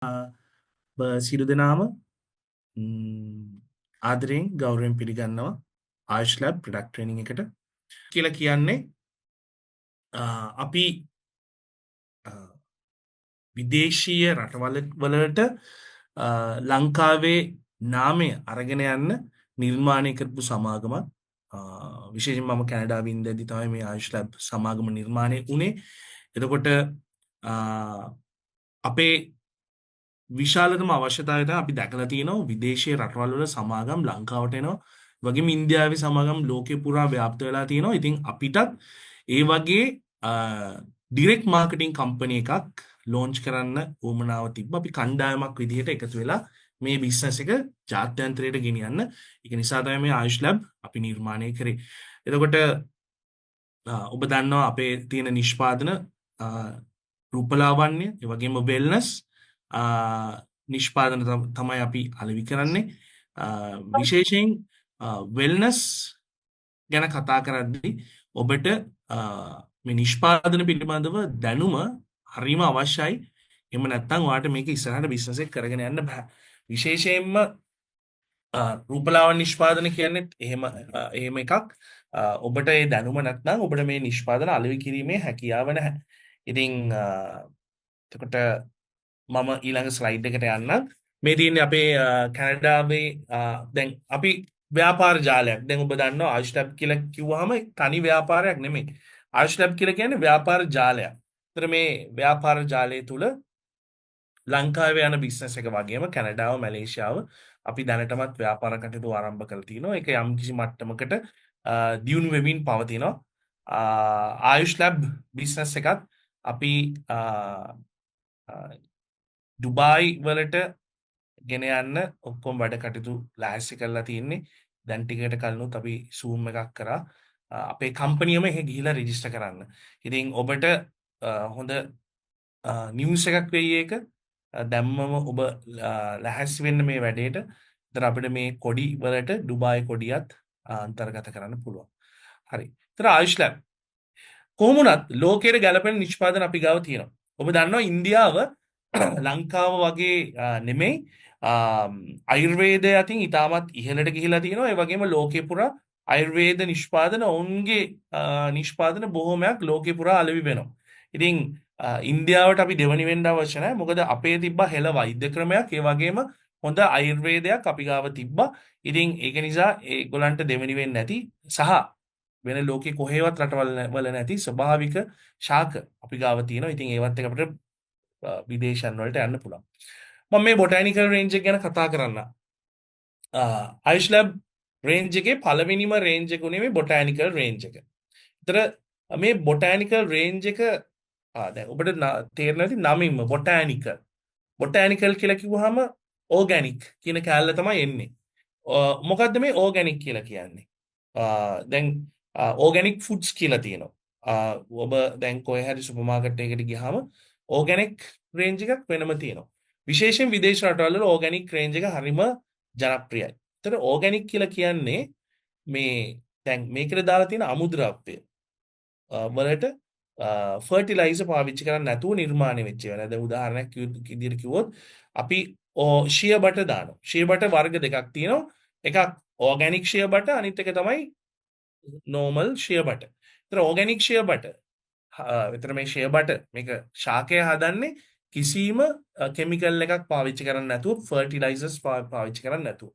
සියලු දෙනාම ආදරයෙන් ගෞරවයෙන් පිළිගන්නවා ආයුෂ් ලැබ් ප්‍රොඩක්ට් ට්‍රේනින් එකට කියලා කියන්නේ අපි විදේශීය රටවල් වලට ලංකාවේ නාමය අරගෙන යන්න නිර්මාණය කරපු සමාගමක් විශේෂයෙන් මම කැනඩාවේ ඉඳදී තමයි මේ ආයුෂ් ලැබ් සමාගම නිර්මාණය වුණේ. එතකොට අපේ විශාලතම අවශ්‍යතාවය තමයි අපි දැකලා තියෙනවා විදේශීය රටවල් වල සමාගම් ලංකාවට එනවා. වගේම ඉන්දියාවේ සමාගම් ලෝකේ පුරා ව්‍යාප්ත වෙලා තියෙනවා. ඉතින් අපිටත් ඒ වගේ ඩිරෙක්ට් මාකටිං කම්පැනි එකක් ලොන්ච් කරන්න උවමනාව තිබ්බ. අපි කණ්ඩායමක් විදිහට එකතු වෙලා මේ බිස්නස් එක ජාත්‍යන්තරයට ගෙනියන්න. ඒක නිසා තමයි මේ ආයුෂ් ලැබ් අපි නිර්මාණය කරේ. එතකොට ඔබ දන්නවා අපේ තියෙන නිෂ්පාදන රූපලාවන්‍ය, ඒ වගේම වෙල්නස් නිෂ්පාදන තමයි අපි අලෙවි කරන්නේ. විශේෂයෙන් වෙල්නස් ගැන කතා කරද්දී ඔබට මේ නිෂ්පාදන පිළිබඳව දැනුම හරිම අවශ්‍යයි. එහෙම නැත්නම් ඔයාලට මේක ඉස්සරහට බිස්නස් එක කරගෙන යන්න බෑ. විශේෂයෙන්ම රූපලාවන්‍ය නිෂ්පාදන කියන්නේ එහෙම එකක්. ඔබට ඒ දැනුම නැත්නම් ඔබට මේ නිෂ්පාදන අලෙවි කිරීමේ හැකියාව නැහැ. ඉතින් එතකොට මම ඊළඟ ස්ලයිඩ් එකට යන්නම්. මේ තියෙන්නේ අපේ කැනඩාවේ දැන් අපි ව්‍යාපාර ජාලයක්. දැන් ඔබ දන්නවා ආයුෂ් ලැබ් කියලා කිව්වහම තනි ව්‍යාපාරයක් නෙමෙයි. ආයුෂ් ලැබ් කියලා කියන්නේ ව්‍යාපාර ජාලයක්. ඒතර මේ ව්‍යාපාර ජාලය තුල ලංකාවේ යන බිස්නස් එක වගේම කැනඩාව, මැලේසියාව අපි දැනටමත් ව්‍යාපාර කටයුතු ආරම්භ කරලා තිනවා. ඒක යම්කිසි මට්ටමකට දියුණු වෙමින් පවතිනවා. ආයුෂ් ලැබ් බිස්නස් එකත් අපි ඩුබායි වලට ගෙන යන්න ඔක්කොම වැඩ කටයුතු ලෑස්ති කරලා තියෙන්නේ. දැන් ටිකකට කලිනුත් අපි Zoom එකක් කරා. අපේ කම්පැනියම එහෙ ගිහිලා රෙජිස්ටර් කරන්න. ඉතින් ඔබට හොඳ නිවුස් එකක් වෙයි ඒක. දැම්මම ඔබ ලෑස්ති වෙන්න මේ වැඩේට. ඒතර අපිට මේ කොඩි වලට ඩුබායි කොඩියත් අන්තර්ගත කරන්න පුළුවන්. හරි. ඒතර ආයුෂ් ලැබ් කොහොමුණත් ලෝකයේ ගැලපෙන නිෂ්පාදන අපි ගාව තියෙනවා. ඔබ දන්නවා ඉන්දියාව ලංකාව වගේ නෙමෙයි ආයුර්වේදය අතින් ඉතාමත් ඉහළට ගිහිලා තියෙනවා. ඒ වගේම ලෝකේ පුරා ආයුර්වේද නිෂ්පාදන ඔවුන්ගේ නිෂ්පාදන බොහොමයක් ලෝකේ පුරා අලෙවි වෙනවා. ඉතින් ඉන්දියාවට අපි දෙවනි වෙන්න අවශ්‍ය නැහැ. මොකද අපේ තිබ්බ හෙළ වෛද්‍ය ක්‍රමයක් ඒ වගේම හොඳ ආයුර්වේදයක් අපි ගාව තිබ්බා. ඉතින් ඒක නිසා ඒගොල්ලන්ට දෙවනි වෙන්නේ නැති සහ වෙන ලෝකේ කොහෙවත් රටවල් වල නැති ස්වභාවික ශාක අපි ගාව තියෙනවා. ඉතින් ඒවත් එක අපිට විදේශයන් වලට යන්න පුළුවන්. මම මේ බොටැනිකල් රේන්ජ් එක ගැන කතා කරන්න. ආයුෂ් ලැබ් රේන්ජ් එකේ පළවෙනිම රේන්ජ් එක උනේ මේ බොටැනිකල් රේන්ජ් එක. ඒතර මේ බොටැනිකල් රේන්ජ් එක දැන් ඔබට තේරෙනවා ඇති නමින්ම බොටැනිකල්. බොටැනිකල් කියලා කිව්වහම ඕගැනික් කියන කැලල තමයි එන්නේ. මොකද්ද මේ ඕගැනික් කියලා කියන්නේ? දැන් ඕගැනික් ෆුඩ්ස් කියලා තියෙනවා. ඔබ දැන් කොහේ හරි සුපර් මාකට් එකකට ගියාම ඕගැනික් රේන්ජ් එකක් වෙනම තියෙනවා. විශේෂයෙන් විදේශ රටවල් වල ඕගැනික් රේන්ජ් එක හරිම ජනප්‍රියයි. ඒතර ඕගැනික් කියලා කියන්නේ මේ දැන් මේකට දාලා තියෙන අමුද්‍රව්‍ය වලට ෆර්ටිලයිසර් පාවිච්චි කරන්නේ නැතුව නිර්මාණය වෙච්ච ඒවා. දැන් උදාහරණයක් විදිහට කිව්වොත් අපි ෂියා බටර් දානවා. ෂියා බටර් වර්ග දෙකක් තියෙනවා. එකක් ඕගැනික් ෂියා බටර් අනිත් එක තමයි normal ෂියා බටර්. ඒතර ඕගැනික් ෂියා බටර් විතර මේ ෂියා බටර් මේක ශාකය හදන්නේ කිසිම කෙමිකල් එකක් පාවිච්චි කරන්නේ නැතුව ෆර්ටිලයිසර්ස් පාවිච්චි කරන්නේ නැතුව.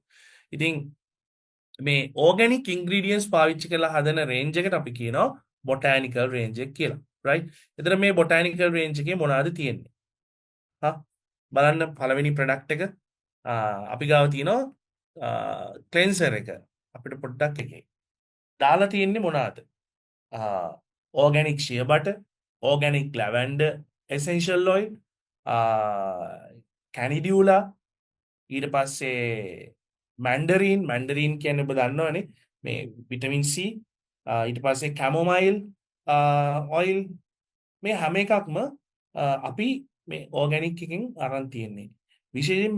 ඉතින් මේ ඕගැනික් ඉන්ග්‍රීඩියන්ට්ස් පාවිච්චි කරලා හදන රේන්ජ් එකට අපි කියනවා බොටැනිකල් රේන්ජ් එක කියලා. රයිට්. එතන මේ බොටැනිකල් රේන්ජ් එකේ මොනවද තියෙන්නේ? බලන්න පළවෙනි ප්‍රොඩක්ට් එක අපි ගාව තියෙනවා ක්ලෙන්සර් එක. අපිට පොඩ්ඩක් එකේ දාලා තියෙන්නේ මොනවද? organic shea butter, organic lavender essential oil, canidula, ඊට පස්සේ mandarin කියන්නේ ඔබ දන්නවනේ මේ vitamin C, ඊට පස්සේ chamomile oil මේ හැම එකක්ම අපි මේ organic එකෙන් අරන් තියෙන්නේ. විශේෂයෙන්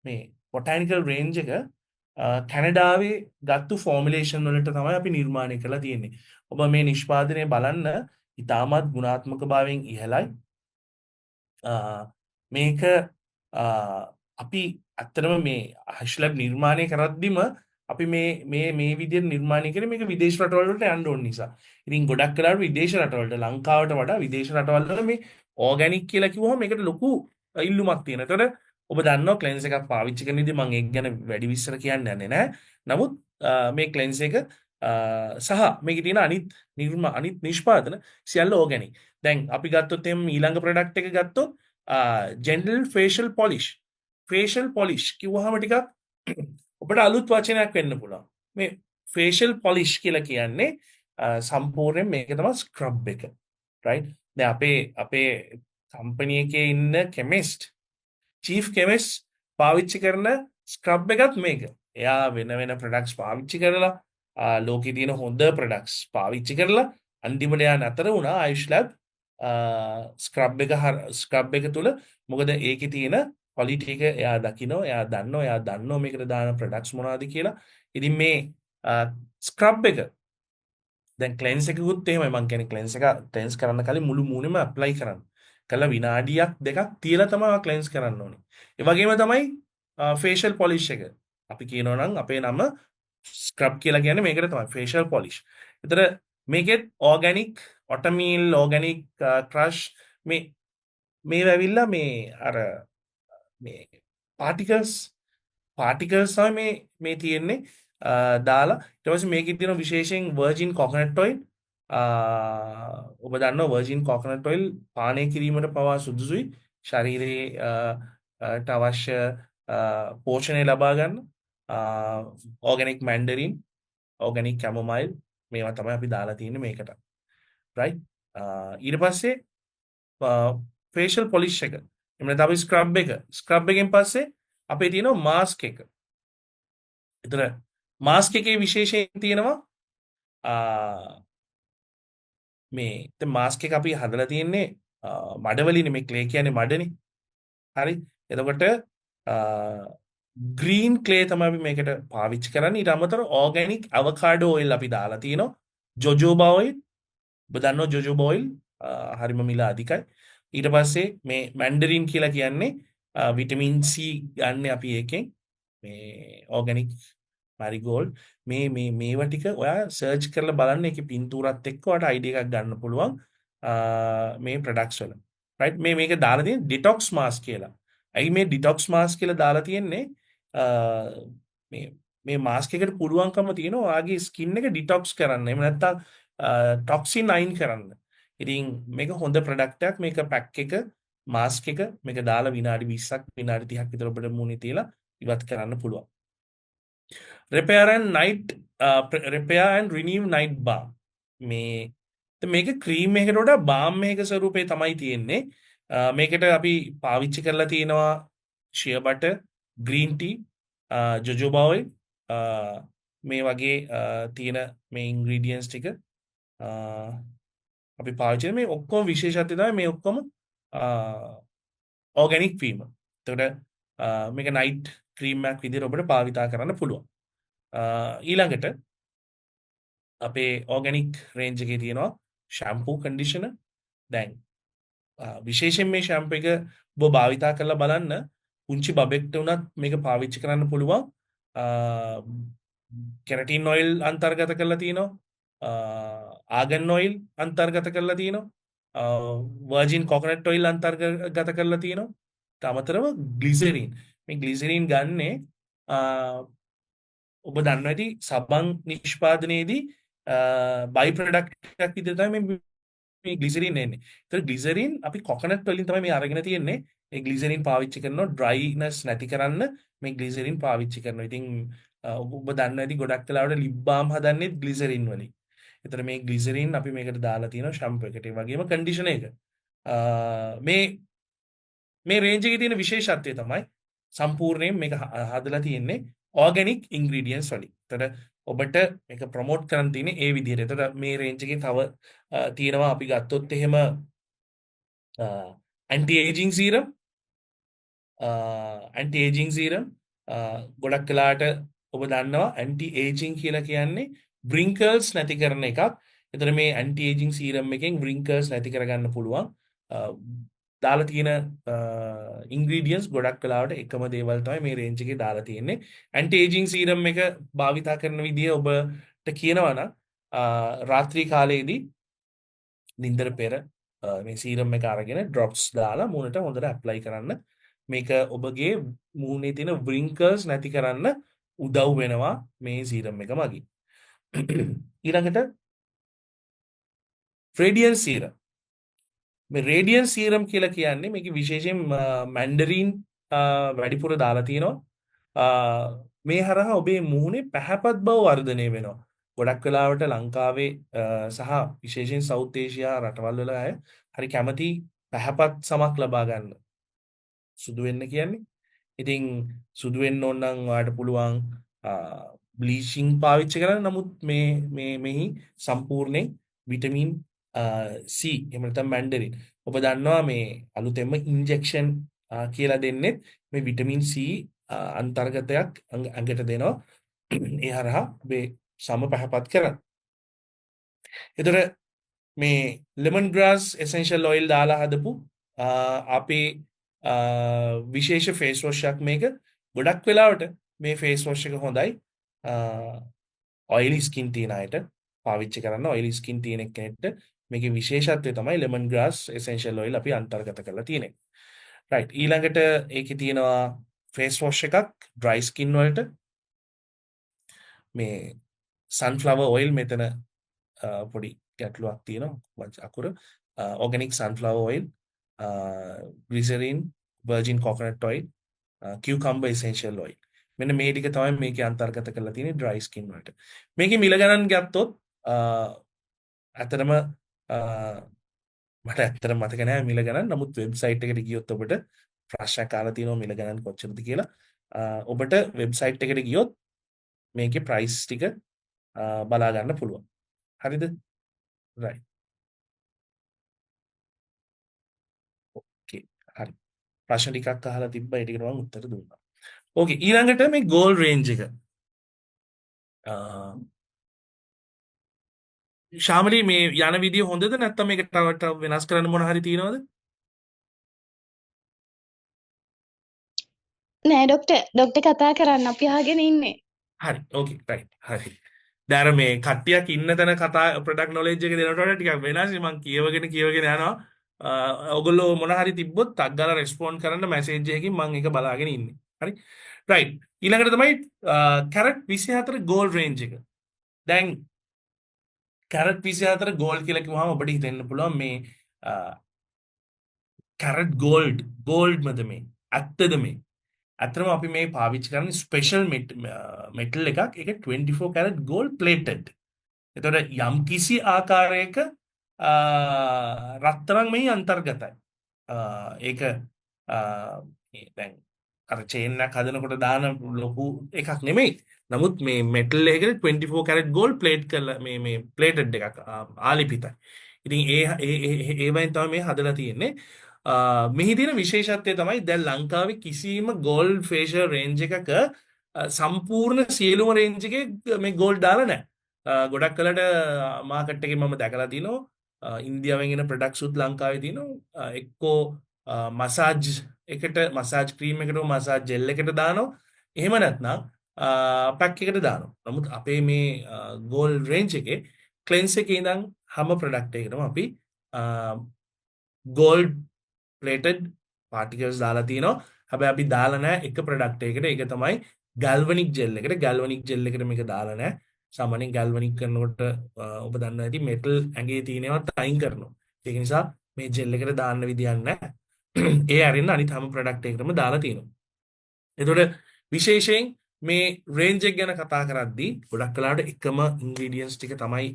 මේ botanical range එක කැනඩාවේ ගත්තු ෆෝමියුලේෂන් වලට තමයි අපි නිර්මාණය කරලා තියෙන්නේ. ඔබ මේ නිෂ්පාදනය බලන්න ඉතාමත් ගුණාත්මක භාවයෙන් ඉහළයි. මේක අපි ඇත්තටම මේ හැෂ්ලැබ් නිර්මාණය කරද්දිම අපි මේ විදිහට නිර්මාණය කරේ මේක විදේශ රටවල් වලට යන්න ඕන නිසා. ඉතින් ගොඩක් වෙලාවට විදේශ රටවලට ලංකාවට වඩා විදේශ රටවල් වල මේ ඕගැනික් කියලා කිව්වම මේකට ලොකු ඉල්ලුමක් තියෙනවා. ඒතකොට ඔබ දන්නවා ක්ලෙන්ස් එකක් පාවිච්චි කරන ඉතින් මම ඒක ගැන වැඩි විස්තර කියන්න යන්නේ නැහැ. නමුත් මේ ක්ලෙන්ස් එක සහ මේකේ තියෙන අනිත් නිෂ්පාදන සියල්ල ඕගැනික්. දැන් අපි ගත්තොත් එම් ඊළඟ ප්‍රොඩක්ට් එක ගත්තොත් ජෙන්ටල් ෆේෂල් පොලිෂ්. ෆේෂල් පොලිෂ් කිව්වහම ටිකක් ඔබට අලුත් වචනයක් වෙන්න පුළුවන්. මේ ෆේෂල් පොලිෂ් කියලා කියන්නේ සම්පූර්ණයෙන් මේක තමයි ස්ක්‍රබ් එක. රයිට්? දැන් අපේ කම්පැනි එකේ ඉන්න කෙමිස්ට් චීෆ් කෙමිස්ට් පාවිච්චි කරන ස්ක්‍රබ් එකත් මේක. එයා වෙන ප්‍රොඩක්ට්ස් පාවිච්චි කරලා ලෝකේ තියෙන හොඳ ප්‍රොඩක්ට්ස් පාවිච්චි කරලා අන්තිමට එයා නතර වුණා ආයුෂ් ලැබ් ස්ක්‍රබ් එක තුල. මොකද ඒකේ තියෙන ක්වොලිටි එක එයා දකිනවා, එයා දන්නවා මේකට දාන ප්‍රොඩක්ට්ස් මොනවද කියලා. ඉතින් මේ ස්ක්‍රබ් එක දැන් ක්ලෙන්ස් එකකුත් එහෙමයි. මම කියන්නේ ක්ලෙන්ස් එක ක්ලෙන්ස් කරන්න කලින් මුළු මූණෙම ඇප්ලයි කරන්න. කළා විනාඩියක් දෙකක් තියලා තමයි ක්ලෙන්ස් කරන්න ඕනේ. ඒ වගේම තමයි ෆේෂල් පොලිෂ් එක. අපි කියනවා නම් අපේ නම ස්ක්‍රබ් කියලා කියන්නේ මේකට තමයි ෆේෂල් පොලිෂ්. ඒතර මේකෙත් ඕගැනික් ඔටමීල් ඕගැනික් ක්‍රෂ් මේ ඇවිල්ලා මේ අර මේ පාටිකල්ස් තමයි මේ තියෙන්නේ දාලා. ඊට පස්සේ මේකේ තියෙන විශේෂයෙන් වර්ජින් කොකනට් ඔයිල්. ඔබ දන්නවා වර්ජින් කොකනට් ඔයිල් පානය කිරීමට පවා සුදුසුයි. ශරීරයේ ට අවශ්‍ය පෝෂණය ලබා ගන්න. ඕගැනික් මැන්ඩරින්, ඕගැනික් කැමොමයිල් මේවා තමයි අපි දාලා තියෙන්නේ මේකට. රයිට්? ඊට පස්සේ ෆේෂල් පොලිෂ් එක. එහෙම නැත්නම් අපි ස්ක්‍රබ් එක. ස්ක්‍රබ් එකෙන් පස්සේ අපේ තියෙනවා මාස්ක් එක. ඒතර මාස්ක් එකේ විශේෂයෙන් තියෙනවා මේ දැන් මාස්ක් එක අපි හදලා තියෙන්නේ මඩවලින්. මේ ක්ලේ කියන්නේ මඩනේ. හරි. එතකොට ග්‍රීන් ක්ලේ තමයි අපි මේකට පාවිච්චි කරන්නේ. ඊට අමතරව ඕගැනික් අවකාඩෝ ඔයිල් අපි දාලා තියෙනවා. ජොජෝබා ඔයිල්. ඔබ දන්නවා ජොජෝබා ඔයිල් හරිම මිල අධිකයි. ඊට පස්සේ මේ මැන්ඩරින් කියලා කියන්නේ විටමින් C ගන්න අපි ඒකෙන්. මේ ඕගැනික් මැරිගෝල්ඩ් මේවා ටික ඔයා සර්ච් කරලා බලන්න. ඒකේ පින්තූරත් එක්ක ඔයාලට අයිඩියා එකක් ගන්න පුළුවන් මේ ප්‍රොඩක්ට්ස් වල. රයිට්? මේක දාලා තියෙන්නේ ඩිටොක්ස් මාස්ක් කියලා. ඇයි මේ ඩිටොක්ස් මාස්ක් කියලා දාලා තියෙන්නේ? මේ මාස්ක් එකට පුළුවන්කම තියෙනවා ඔයාගේ ස්කින් එක ඩිටොක්ස් කරන්න. එහෙම නැත්නම් ටොක්සින් අයින් කරන්න. ඉතින් මේක හොඳ ප්‍රොඩක්ට් එකක්. මේක පැක් එක මාස්ක් එක මේක දාලා විනාඩි 20ක් විනාඩි 30ක් විතර ඔබට මූණේ තියලා ඉවත් කරන්න පුළුවන්. repair and renew night balm. මේක ක්‍රීම් එකකට වඩා බාම් එකක ස්වරූපේ තමයි තියෙන්නේ. මේකට අපි පාවිච්චි කරලා තියෙනවා shea butter, green tea, jojoba oil මේ වගේ තියෙන මේ ingredients ටික අපි පාවිච්චි කරන මේ ඔක්කොම විශේෂත්වය තමයි මේ ඔක්කොම ඕගැනික් වීම. එතකොට මේක නයිට් ක්‍රීම් එකක් විදිහට ඔබට භාවිතා කරන්න පුළුවන්. ඊළඟට අපේ ඕගැනික් රේන්ජ් එකේ තියෙනවා ෂැම්පූ කන්ඩිෂනර්. දැන් විශේෂයෙන් මේ ෂැම්පූ එක ඔබ භාවිතා කරලා බලන්න. පුංචි බබෙක්ට උනත් මේක පාවිච්චි කරන්න පුළුවන්. කෙරටින් ඔයිල් අන්තර්ගත කරලා තියෙනවා. ආගන් ඔයිල් අන්තර්ගත කරලා තියෙනවා. වර්ජින් කොකනට් ඔයිල් අන්තර්ගත කරලා තියෙනවා. ඊට අමතරව ග්ලිසරින්. මේ ග්ලිසරින් ගන්නේ ඔබ දන්නවා ඇති සබන් නිෂ්පාදනයේදී බයි ප්‍රොඩක්ට් එකක් විදිහට තමයි මේ ග්ලිසරින් එන්නේ. ඒතර ග්ලිසරින් අපි කොකනට් වලින් තමයි මේ අරගෙන තියෙන්නේ. ඒ ග්ලිසරින් පාවිච්චි කරනවා ඩ්‍රයිනස් නැති කරන්න මේ ග්ලිසරින් පාවිච්චි කරනවා. ඉතින් ඔබ දන්නවා ඇති ගොඩක් වෙලාවට ලිප් බාම් හදන්නේ ග්ලිසරින් වලින්. ඒතර මේ ග්ලිසරින් අපි මේකට දාලා තියෙනවා ෂැම්පූ එකට. ඒ වගේම කන්ඩිෂනර් එක. මේ රේන්ජ් එකේ තියෙන විශේෂත්වය තමයි සම්පූර්ණයෙන් මේක හදලා තියෙන්නේ ඕගැනික් ඉන්ග්‍රීඩියන්ට්ස් වලින්. ඒතර ඔබට මේක ප්‍රොමෝට් කරන්න තියෙන්නේ ඒ විදිහට. ඒතර මේ රේන්ජ් එකේ තව තියෙනවා අපි ගත්තොත් එහෙම ඇන්ටි ඒජිං සීරම් ගොඩක් වෙලාට ඔබ දන්නවා ඇන්ටි ඒජිං කියලා කියන්නේ wrinkles නැති කරන එකක්. එතන මේ ඇන්ටි ඒජිං සීරම් එකෙන් wrinkles නැති කරගන්න පුළුවන්. දාලා තියෙන ඉන්ග්‍රීඩියන්ට්ස් ගොඩක් වෙලාවට එකම දේවල් තමයි මේ රේන්ජ් එකේ දාලා තියෙන්නේ. ඇන්ටි ඒජින් සීරම් එක භාවිතා කරන විදිය ඔබට කියනවා නම් රාත්‍රී කාලයේදී නින්දර පෙර මේ සීරම් එක අරගෙන ඩ්‍රොප්ස් දාලා මූණට හොඳට ඇප්ලයි කරන්න. මේක ඔබගේ මූණේ තියෙන wrinkles නැති කරන්න උදව් වෙනවා මේ සීරම් එක මගින්. ඊළඟට රේඩියන් සීරම්. මේ රේඩියන් සීරම් කියලා කියන්නේ මේක විශේෂයෙන් මැන්ඩරින් වැඩිපුර දාලා තියෙනවා. මේ හරහා ඔබේ මුහුණේ පැහැපත් බව වර්ධනය වෙනවා. ගොඩක් වෙලාවට ලංකාවේ සහ විශේෂයෙන් සවුත් ඒෂියා රටවල් වල අය හරි කැමති පැහැපත් සමක් ලබා ගන්න. සුදු වෙන්න කියන්නේ. ඉතින් සුදු වෙන්න ඕන නම් ඔයාලට පුළුවන් බ්ලීචිං පාවිච්චි කරන්න. නමුත් මෙහි සම්පූර්ණයෙන් විටමින් C එහෙම නැත්නම් මැන්ඩරින්. ඔබ දන්නවා මේ අලුතෙන්ම ඉන්ජෙක්ෂන් කියලා දෙන්නේ මේ විටමින් C අන්තර්ගතයක් ඇඟට දෙනවා. ඒ හරහා ඔබේ සම පැහැපත් කරන්න. එතකොට මේ ලෙමන් ග්‍රාස් එසෙන්ෂල් ඔයිල් දාලා හදපු අපේ විශේෂ ෆේස් වොෂ් එකක් මේක. ගොඩක් වෙලාවට මේ ෆේස් වොෂ් එක හොඳයි ඔයිලි ස්කින් තියෙන අයට පාවිච්චි කරන්න. ඔයිලි ස්කින් තියෙන කෙනෙක්ට මේකේ විශේෂත්වය තමයි ලෙමන් ග්‍රාස් එසෙන්ෂල් ඔයිල් අපි අන්තර්ගත කරලා තියෙන්නේ. රයිට්. ඊළඟට ඒකේ තියෙනවා ෆේස් වොෂ් එකක් ඩ්‍රයි ස්කින් වලට. මේ සන්ෆ්ලවර් ඔයිල් මෙතන පොඩි ගැටලුවක් තියෙනවා අකුර. Organic sunflower oil, glycerin, virgin coconut oil, cucumber essential oil. මෙන්න මේ ටික තමයි මේකේ අන්තර්ගත කරලා තියෙන්නේ ඩ්‍රයි ස්කින් වලට. මේකේ මිල ගණන් ගත්තොත් ඇත්තටම මට ඇත්තටම මතක නෑ මිල ගණන්. නමුත් වෙබ්සයිට් එකට ගියොත් ඔබට ප්‍රශ්නයක් අහලා තියෙනවා මිල ගණන් කොච්චරද කියලා. ඔබට වෙබ්සයිට් එකට ගියොත් මේකේ ප්‍රයිස් ටික බලා ගන්න පුළුවන්. හරිද? right. okay. හරි. ප්‍රශ්න ටිකක් අහලා තිබ්බා. ඒ ටිකට මම උත්තර දුන්නා. okay. ඊළඟට මේ goal range එක. ශාමලි මේ යන විදිය හොඳද නැත්නම් මේක තව වෙනස් කරන්න මොන හරි තියෙනවද? නෑ ඩොක්ටර් කතා කරන්න අපි අහගෙන ඉන්නේ. හරි. ඕකේ. රයිට්. හරි. දැන් මේ කට්ටියක් ඉන්න තැන කතා ප්‍රොඩක්ට් නොලෙජ් එක දෙනකොට වඩා ටිකක් වෙනස්. මම කියවගෙන යනවා. ඔයගොල්ලෝ මොන හරි තිබ්බොත් ටක් ගාලා රෙස්පොන්ඩ් කරන්න මැසේජ් එකකින් මම ඒක බලාගෙන ඉන්නේ. හරි. රයිට්. ඊළඟට තමයි කැරට් 24 ගෝල් රේන්ජ් එක. දැන් කැරට් 24 ගෝල් කියලා කිව්වම ඔබට හිතෙන්න පුළුවන් මේ කැරට් ගෝල්ඩ්මද මේ? ඇත්තද මේ? ඇත්තටම අපි මේ පාවිච්චි කරන්නේ ස්පෙෂල් මෙටල් එකක්. ඒක 24 කැරට් ගෝල්ඩ් ප්ලේටඩ්. එතකොට යම් කිසි ආකාරයක රත්තරන් මෙහි අන්තර්ගතයි. ඒක දැන් අර චේන් එකක් හදනකොට දාන ලොකු එකක් නෙමෙයි. නමුත් මේ මෙටල් එකේ 24 කැරට් ගෝල්ඩ් ප්ලේට් කරලා මේ ප්ලේටඩ් එකක් ආලිපිතයි. ඉතින් ඒවෙන් තමයි මේ හදලා තියෙන්නේ. මෙහි තියෙන විශේෂත්වය තමයි දැන් ලංකාවේ කිසිම ගෝල්ඩ් ෆේෂියල් රේන්ජ් එකක සම්පූර්ණ සියලුම රේන්ජ් එකේ මේ ගෝල්ඩ් දාලා නැහැ. ගොඩක් කලට මාකට් එකේ මම දැකලා තිනවා ඉන්දියාවෙන් එන ප්‍රොඩක්ට්ස් උත් ලංකාවේ තියෙනවා. එක්කෝ මසාජ් එකට මසාජ් ක්‍රීම් එකට මසාජ් ජෙල් එකට දානවා. එහෙම නැත්නම් පැක් එකට දානවා. නමුත් අපේ මේ ගෝල්ඩ් රේන්ජ් එකේ ක්ලෙන්ස් එකේ ඉඳන් හැම ප්‍රොඩක්ට් එකකටම අපි ගෝල්ඩ් ප්ලේටඩ් පාටිකල්ස් දාලා තියෙනවා. හැබැයි අපි දාලා නැහැ එක ප්‍රොඩක්ට් එකකට. ඒක තමයි ගැල්වනික් ජෙල් එකට. ගැල්වනික් ජෙල් එකට මේක දාලා නැහැ. සාමාන්‍යයෙන් ගැල්වනික් කරනකොට ඔබ දන්නවා ඇති මෙටල් ඇඟේ තියෙනවත් අයින් කරනවා. ඒක නිසා මේ ජෙල් එකට දාන්න විදියක් නැහැ. ඒ අරින්න අනිත් හැම ප්‍රොඩක්ට් එකකටම දාලා තියෙනවා. එතකොට විශේෂයෙන් මේ රේන්ජ් එක ගැන කතා කරද්දී ගොඩක් වෙලාවට එකම ඉන්ග්‍රීඩියන්ට්ස් ටික තමයි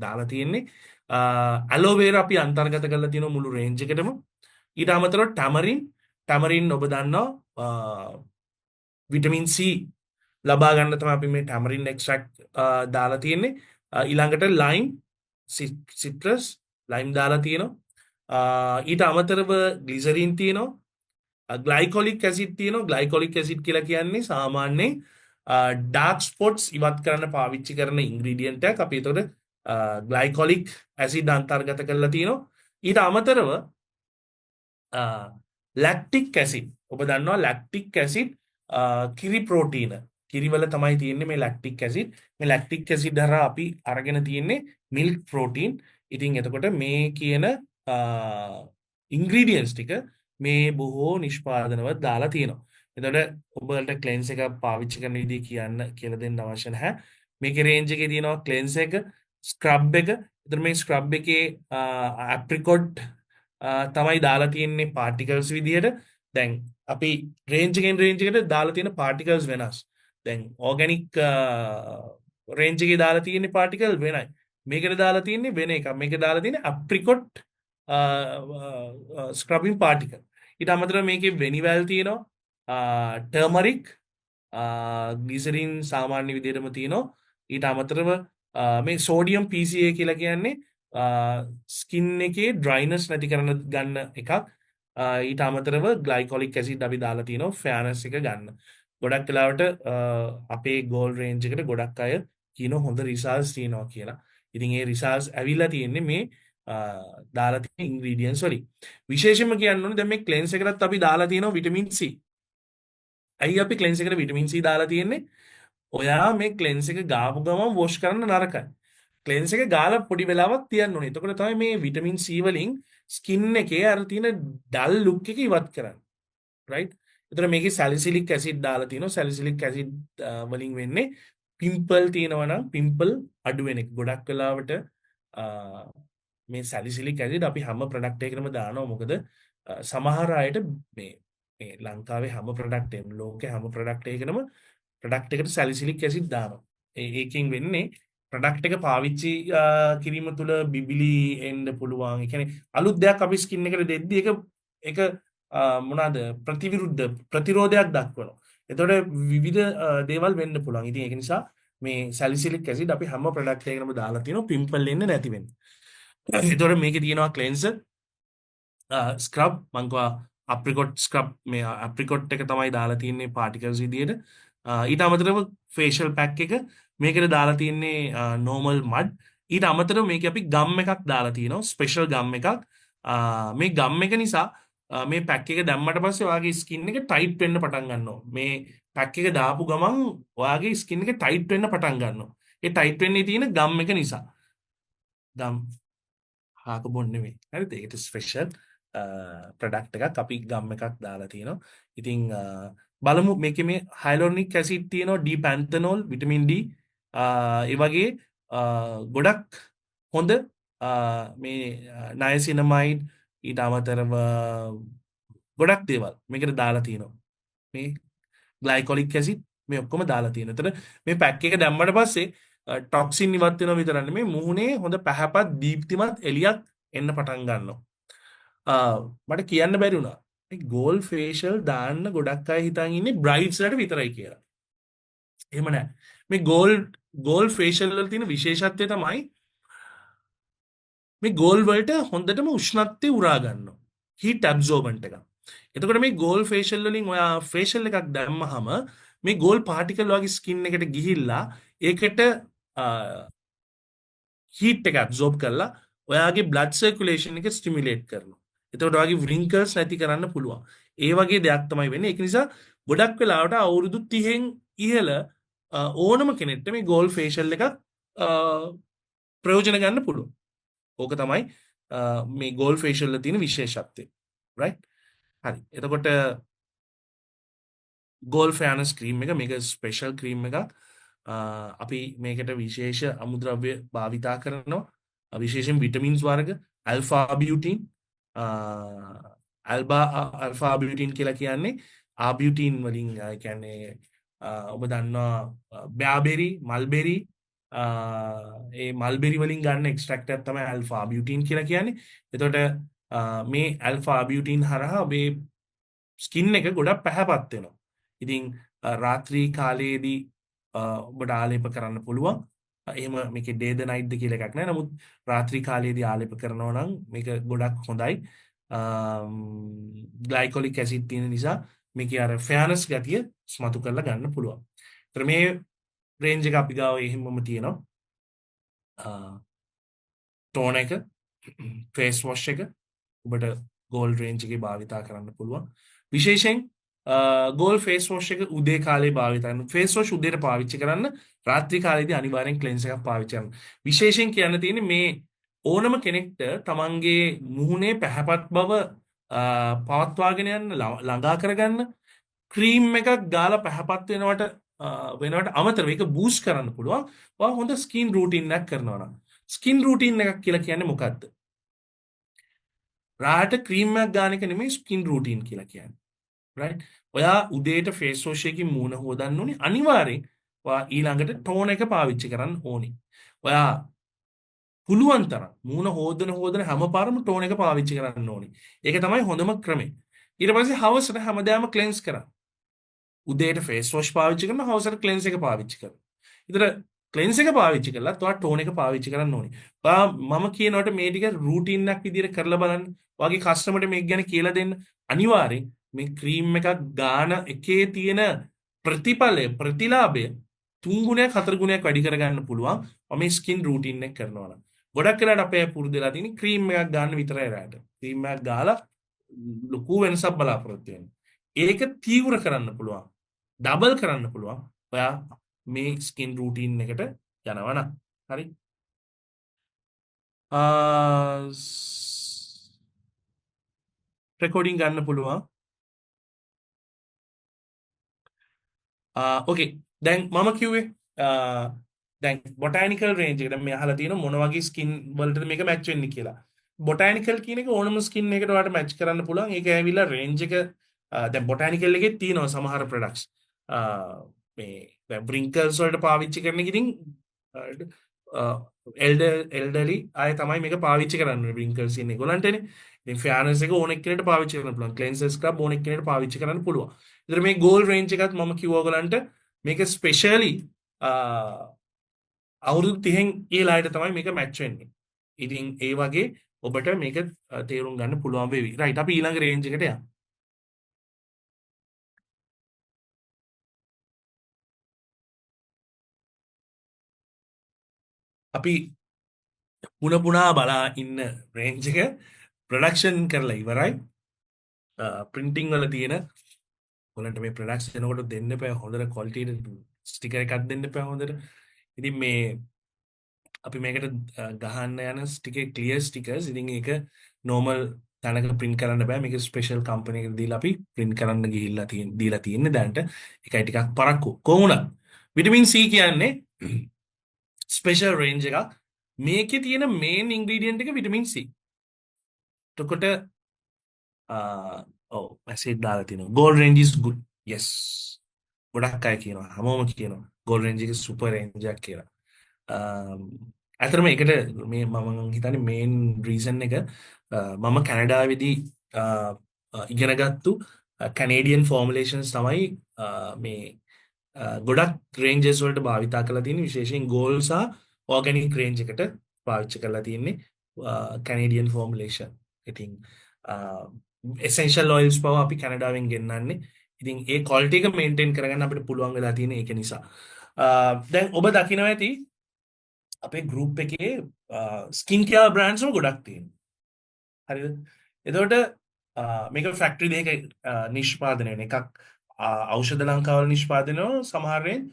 දාලා තියෙන්නේ. ඇලෝවේරා අපි අන්තර්ගත කරලා තියෙන මුළු රේන්ජ් එකටම. ඊට අමතරව ටැමරින් ඔබ දන්නවා විටමින් C ලබා ගන්න තමයි අපි මේ ටැමරින් එක්ස්ට්‍රැක්ට් දාලා තියෙන්නේ. ඊළඟට ලයිම් සිට්‍රස් ලයිම් දාලා තියෙනවා. ඊට අමතරව ග්ලිසරින් තියෙනවා. ග්ලයිකොලික් ඇසිඩ් තියෙනවා. ග්ලයිකොලික් ඇසිඩ් කියලා කියන්නේ සාමාන්‍යයෙන් ඩාර්ක් ස්පොට්ස් ඉවත් කරන්න පාවිච්චි කරන ඉන්ග්‍රීඩියන්ට් එකක්. අපි ඒතකොට ග්ලයිකොලික් ඇසිඩ් අන්තර්ගත කරලා තියෙනවා. ඊට අමතරව ලැක්ටික් ඇසිඩ් ඔබ දන්නවා ලැක්ටික් ඇසිඩ් කිරි ප්‍රෝටීන කිරිවල තමයි තියෙන්නේ මේ ලැක්ටික් ඇසිඩ් මේ ලැක්ටික් ඇසිඩ් හරහා අපි අරගෙන තියෙන්නේ මිල්ක් ප්‍රෝටීන් ඉතින් එතකොට මේ කියන ඉන්ග්‍රීඩියන්ස් ටික මේ බොහෝ නිෂ්පාදනවල දාලා තියෙනවා එතකොට ඔබට ක්ලෙන්ස් එක පාවිච්චි කරන විදිහ කියන්න කියලා දෙන්න අවශ්‍ය නැහැ මේකේ රේන්ජ් එකේ තියෙනවා ක්ලෙන්ස් එක ස්ක්‍රබ් එක එතකොට මේ ස්ක්‍රබ් එකේ ඇප්‍රිකොට් තමයි දාලා තියෙන්නේ පාටිකල්ස් විදිහට දැන් අපි රේන්ජ් එකෙන් රේන්ජ් එකට දාලා තියෙන පාටිකල්ස් වෙනස් දැන් ඕගැනික් රේන්ජ් එකේ දාලා තියෙන්නේ පාටිකල් වෙනයි මේකට දාලා තියෙන්නේ වෙන එකක් මේක දාලා තියෙන්නේ ඇප්‍රිකොට් ස්ක්‍රබින් පාටිකල් ඊට අමතරව මේකේ වෙනිවැල් තියෙනවා ටර්මරික් ග්ලිසරින් සාමාන්‍ය විදිහටම තියෙනවා ඊට අමතරව මේ සෝඩියම් PCA කියලා කියන්නේ ස්කින් එකේ ඩ්‍රයිනස් නැති කරන ගන්න එකක් ඊට අමතරව ග්ලයිකොලික් ඇසිඩ් අපි දාලා තියෙනවා ෆෙයානස් එක ගන්න. ගොඩක් වෙලාවට අපේ ගෝල් රේන්ජ් එකට ගොඩක් අය කියන හොඳ රිසල්ට්ස් තියෙනවා කියලා. ඉතින් ඒ රිසල්ට්ස් ඇවිල්ලා තියෙන්නේ මේ දාලා තියෙන ඉන්ග්‍රීඩියන්ට්ස් වලින්. විශේෂයෙන්ම කියන්න ඕනේ දැන් මේ ක්ලෙන්ස් එකටත් අපි දාලා තියෙනවා විටමින් C. ඇයි අපි ක්ලෙන්ස් එකට විටමින් C දාලා තියෙන්නේ? ඔයා මේ ක්ලෙන්ස් එක ගාපු ගමන් වොෂ් කරන්න නරකයි. ක්ලෙන්ස් එක ගාලා පොඩි වෙලාවක් තියන්න ඕනේ. එතකොට තමයි මේ විටමින් C වලින් ස්කින් එකේ අර තියෙන ඩල් ලුක් එක ඉවත් කරන්නේ. රයිට්? එතකොට මේකේ සැලිසිලික් ඇසිඩ් දාලා තියෙනවා. සැලිසිලික් ඇසිඩ් වලින් වෙන්නේ පිම්පල් තියෙනවා නම් පිම්පල් අඩු වෙන එක. ගොඩක් වෙලාවට මේ සැලිසිලික් ඇසිඩ් අපි හැම ප්‍රොඩක්ට් එකකටම දානවා. මොකද සමහර අයට මේ ලංකාවේ හැම ප්‍රොඩක්ට් එකම ලෝකේ හැම ප්‍රොඩක්ට් එකකටම ප්‍රොඩක්ට් එකට සැලිසිලික් ඇසිඩ් දානවා. ඒකෙන් වෙන්නේ ප්‍රොඩක්ට් එක පාවිච්චි කිරීම තුළ බිබිලි එන්න පුළුවන්. ඒ කියන්නේ අලුත් දෙයක් අපි ස්කින් එකට දෙද්දි ඒක මොනවාද ප්‍රතිරෝධයක් දක්වනවා. එතකොට විවිධ දේවල් වෙන්න පුළුවන්. ඉතින් ඒක නිසා මේ සැලිසිලික් ඇසිඩ් අපි හැම ප්‍රොඩක්ට් එකකටම දාලා තියෙනවා පිම්පල් එන්නේ නැති වෙන්න. එතකොට මේකේ තියෙනවා ක්ලෙන්සර් ස්ක්‍රබ් මං කිව්වා අප්‍රිකොට් ස්ක්‍රබ් මේ අප්‍රිකොට් එක තමයි දාලා තියෙන්නේ පාටිකල්ස් විදියට. ඊට අමතරව ෆේෂල් පැක් එක මේකට දාලා තියෙන්නේ නෝමල් මඩ්. ඊට අමතරව මේකේ අපි ගම් එකක් දාලා තියෙනවා ස්පෙෂල් ගම් එකක්. මේ ගම් එක නිසා මේ පැක් එක දැම්මට පස්සේ ඔයාගේ ස්කින් එක ටයිට් වෙන්න පටන් ගන්නවා. මේ පැක් එක දාපු ගමන් ඔයාගේ ස්කින් එක ටයිට් වෙන්න පටන් ගන්නවා. ඒ ටයිට් වෙන්නේ තියෙන ගම් එක නිසා. ගම් හාක බොන්න නෙමෙයි. හරිද? ඒකට ස්පෙෂල් ප්‍රොඩක්ට් එකක් අපි ගම් එකක් දාලා තියෙනවා. ඉතින් බලමු මේකේ මේ හයලුරොනික් ඇසිඩ් තියෙනවා D පැන්තනෝල් විටමින් D ඒ වගේ ගොඩක් හොඳ මේ නයසිනමයිඩ් ඊට අමතරව ගොඩක් දේවල් මේකට දාලා තියෙනවා. මේ ග්ලයිකොලික් ඇසිඩ් මේ ඔක්කොම දාලා තියෙනවා. එතන මේ පැක් එක දැම්මට පස්සේ ටොක්සින් ඉවත් වෙනවා විතරක් නෙමෙයි මුහුණේ හොඳ පැහැපත් දීප්තිමත් එළියක් එන්න පටන් ගන්නවා. මට කියන්න බැරි වුණා. මේ ගෝල් ෆේෂල් දාන්න ගොඩක් අය හිතන් ඉන්නේ බ්‍රයිඩ්ස්ලට විතරයි කියලා. එහෙම නැහැ. මේ ගෝල් ෆේෂල් වල තියෙන විශේෂත්වය තමයි මේ ගෝල් වලට හොඳටම උෂ්ණත්වය උරා ගන්නවා. හීට් ඇබ්සෝබන්ට් එක. එතකොට මේ ගෝල් ෆේෂල් වලින් ඔයා ෆේෂල් එකක් දැම්මහම මේ ගෝල් පාටිකල් වගේ ස්කින් එකට ගිහිල්ලා ඒකට හීට් එක ඇබ්සෝබ් කරලා ඔයාගේ බ්ලඩ් සර්කියුලේෂන් එක ස්ටිමියුලේට් කරනවා. එතකොට ඔයාගේ wrinkles නැති කරන්න පුළුවන්. ඒ වගේ දෙයක් තමයි වෙන්නේ. ඒක නිසා ගොඩක් වෙලාවට අවුරුදු 30න් ඉහළ ඕනම කෙනෙක්ට මේ ගෝල් ෆේෂල් එකක් ප්‍රයෝජන ගන්න පුළුවන්. ඕක තමයි මේ ගෝල් ෆේෂල් වල තියෙන විශේෂත්වය. රයිට්? හරි. එතකොට ගෝල් ෆෙයානස් ක්‍රීම් එක මේක ස්පෙෂල් ක්‍රීම් එකක්. අපි මේකට විශේෂ අමුද්‍රව්‍ය භාවිතා කරනවා. විශේෂයෙන් විටමින්ස් වර්ග ඇල්ෆා බියුටින් අල්ෆා බියුටින් කියලා කියන්නේ ආබියුටින් වලින් කියන්නේ ඔබ දන්නවා බෑබෙරි මල්බෙරි ඒ මල්බෙරි වලින් ගන්න එක්ස්ට්‍රැක්ට් එකක් තමයි ඇල්ෆා බියුටින් කියලා කියන්නේ. එතකොට මේ ඇල්ෆා බියුටින් හරහා ඔබේ ස්කින් එක ගොඩක් පැහැපත් වෙනවා. ඉතින් රාත්‍රී කාලයේදී ඔබට ආලේප කරන්න පුළුවන්. එහෙම මේකේ day the night ද කියලා එකක් නැහැ. නමුත් රාත්‍රී කාලයේදී ආලේප කරනවා නම් මේක ගොඩක් හොඳයි. ග්ලයිකොලික් ඇසිඩ් තියෙන නිසා මේකේ අර ෆෙයානස් ගතිය ස්මතු කරලා ගන්න පුළුවන්. ඒතර මේ රේන්ජ් එක අපි ගාව එහෙමම තියෙනවා. ටෝන එක, ෆේස් වොෂ් එක ඔබට ගෝල් රේන්ජ් එකේ භාවිතා කරන්න පුළුවන්. විශේෂයෙන් ගෝල් ෆේස් වොෂ් එක උදේ කාලේ භාවිතා කරන්න. ෆේස් වොෂ් උදේට පාවිච්චි කරන්න. රාත්‍රී කාලේදී අනිවාර්යෙන් ක්ලෙන්ස් එකක් පාවිච්චි කරන්න. විශේෂයෙන් කියන්න තියෙන්නේ මේ ඕනම කෙනෙක්ට තමන්ගේ මුහුණේ පැහැපත් බව පවත්වාගෙන යන්න ළඟා කරගන්න ක්‍රීම් එකක් ගාලා පැහැපත් වෙනවට අමතරව ඒක බූස්ට් කරන්න පුළුවන්. ඔයා හොඳ ස්කින් රූටින් එකක් කරනවා නම්. ස්කින් රූටින් එකක් කියලා කියන්නේ මොකක්ද? රාට ක්‍රීම් එකක් ගන්න එක නෙමෙයි ස්කින් රූටින් කියලා කියන්නේ. රයිට්? ඔයා උදේට ෆේස් වොෂ් එකකින් මූණ හොදන්න ඕනේ. අනිවාර්යෙන් ඔයා ඊළඟට ටෝන එක පාවිච්චි කරන්න ඕනේ. ඔයා පුළුවන් තරම් මූණ හොදන හැම පාරම ටෝන එක පාවිච්චි කරන්න ඕනේ. ඒක තමයි හොඳම ක්‍රමය. ඊට පස්සේ හවසට හැමදාම ක්ලෙන්ස් කරන්න. උදේට ෆේස් වොෂ් පාවිච්චි කරන හවසට ක්ලෙන්ස් එක පාවිච්චි කරන්න. ඉතින් ක්ලෙන්ස් එක පාවිච්චි කළාත් ඔයා ටෝන එක පාවිච්චි කරන්න ඕනේ. ඔයා මම කියනකොට මේ ටික රූටින් එකක් විදිහට කරලා බලන්න. ඔයාගේ කස්ටමර්ට මේක ගැන කියලා දෙන්න. අනිවාර්යෙන් මේ ක්‍රීම් එකක් ගාන එකේ තියෙන ප්‍රතිලාභය 3 ගුණයක් 4 ගුණයක් වැඩි කරගන්න පුළුවන්. මේ ස්කින් රූටින් එක කරනවා නම්. ගොඩක් වෙලාවට අපේ පුරුදු වෙලා තියෙන ක්‍රීම් එකක් ගන්න විතරයි රැට. ක්‍රීම් එකක් ගාලා ලොකු වෙනසක් බලාපොරොත්තු වෙනවා. ඒක තීව්‍ර කරන්න පුළුවන්. ඩබල් කරන්න පුළුවන්. ඔයා මේ ස්කින් රූටින් එකට යනවා නම්. හරි. රෙකෝඩින් ගන්න පුළුවන්. ඕකේ. දැන් මම කිව්වේ දැන් බොටැනිකල් රේන්ජ් එක දැන් මේ අහලා තියෙන මොන වගේ ස්කින් වලටද මේක මැච් වෙන්නේ කියලා. බොටැනිකල් කියන එක ඕනම ස්කින් එකකට ඔයාලට මැච් කරන්න පුළුවන්. ඒක ඇවිල්ලා රේන්ජ් එක දැන් බොටැනිකල් එකේ තියෙනවා සමහර ප්‍රොඩක්ට්ස්. මේ දැන් wrinkles වලට පාවිච්චි කරන එක ඉතින් එල්ඩර්ලි අය තමයි මේක පාවිච්චි කරන්නේ wrinkles ඉන්න ඒගොල්ලන්ටනේ. ඉතින් fairness එක ඕනෙක් කෙනෙක්ට පාවිච්චි කරන්න පුළුවන්. cleanser scrub ඕනෙක් කෙනෙක්ට පාවිච්චි කරන්න පුළුවන්. ඉතින් මේ gold range එකත් මම කිව්වා ඔයගලන්ට මේක ස්පෙෂලි අවුරුදු 30න් ඉහළ අයට තමයි මේක මැච් වෙන්නේ. ඉතින් ඒ වගේ ඔබට මේක තේරුම් ගන්න පුළුවන් වෙවි. රයිට් අපි ඊළඟ රේන්ජ් එකට යමු. අපි පුනා බලා ඉන්න රේන්ජ් එක ප්‍රොඩක්ෂන් කරලා ඉවරයි. printing වල තියෙන ඔයාලන්ට මේ ප්‍රොඩක්ට්ස් එනකොට දෙන්න එපා හොඳට ක්වොලිටියට ස්ටිකර් එකක් දෙන්න එපා හොඳට. ඉතින් මේ අපි මේකට ගහන්න යන ස්ටිකර් ක්ලියර් ස්ටිකර්ස්. ඉතින් ඒක නෝමල් තැනක print කරන්න බෑ. මේක ස්පෙෂල් කම්පැනි එකකට දීලා අපි print කරන්න දීලා තියෙන්නේ දැනට. ඒකයි ටිකක් පරක්කු. කොහොමුණත් විටමින් C කියන්නේ ස්පෙෂල් රේන්ජ් එකක්. මේකේ තියෙන මේන් ඉන්ග්‍රීඩියන්ට් එක විටමින් C. එතකොට මැසේජ් දාලා තියෙනවා gold range is good. yes ගොඩක් අය කියනවා හැමෝම කියනවා gold range එක super range එකක් කියලා. ඇත්තටම ඒකට මේ මම හිතන්නේ මේන් රීසන් එක මම කැනඩාවේදී ඉගෙනගත්තු කැනේඩියන් ෆෝමුලේෂන්ස් තමයි මේ ගොඩක් රේන්ජස් වලට භාවිතා කරලා තියෙන්නේ විශේෂයෙන් gold සහ organic range එකට පාවිච්චි කරලා තියෙන්නේ කැනේඩියන් ෆෝමුලේෂන්. ඉතින් essential oils පව අපි කැනඩාවෙන් ගෙන්නන්නේ. ඉතින් ඒ quality එක maintain කරගන්න අපිට පුළුවන් වෙලා තියෙන ඒක නිසා. දැන් ඔබ දකිනවා ඇති අපේ group එකේ skin care brands ගොඩක් තියෙනවා. හරිද? එතකොට මේක factory දෙකක නිෂ්පාදනය වෙන එකක් ඖෂධ ලංකාවල නිෂ්පාදනය වෙනවා සමහරෙන්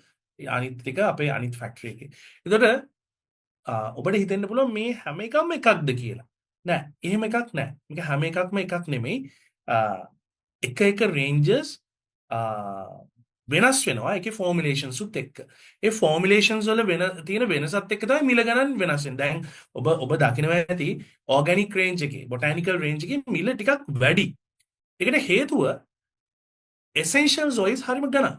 අනිත් ටික අපේ අනිත් factory එකේ. එතකොට ඔබට හිතෙන්න පුළුවන් මේ හැම එකම එකක්ද කියලා. නෑ එහෙම එකක් නෑ. මේක හැම එකක්ම එකක් නෙමෙයි. එක රේන්ජස් වෙනස් වෙනවා ඒකේ ෆෝමුලේෂන්ස් උත් එක්ක. ඒ ෆෝමුලේෂන්ස් වල තියෙන වෙනසත් එක්ක තමයි මිල ගණන් වෙනස් වෙන්නේ. දැන් ඔබ දකිනවා ඇති ඕගැනික් රේන්ජ් එකේ බොටැනිකල් රේන්ජ් එකේ මිල ටිකක් වැඩි. ඒකට හේතුව essentials oils හරිම ගණන්.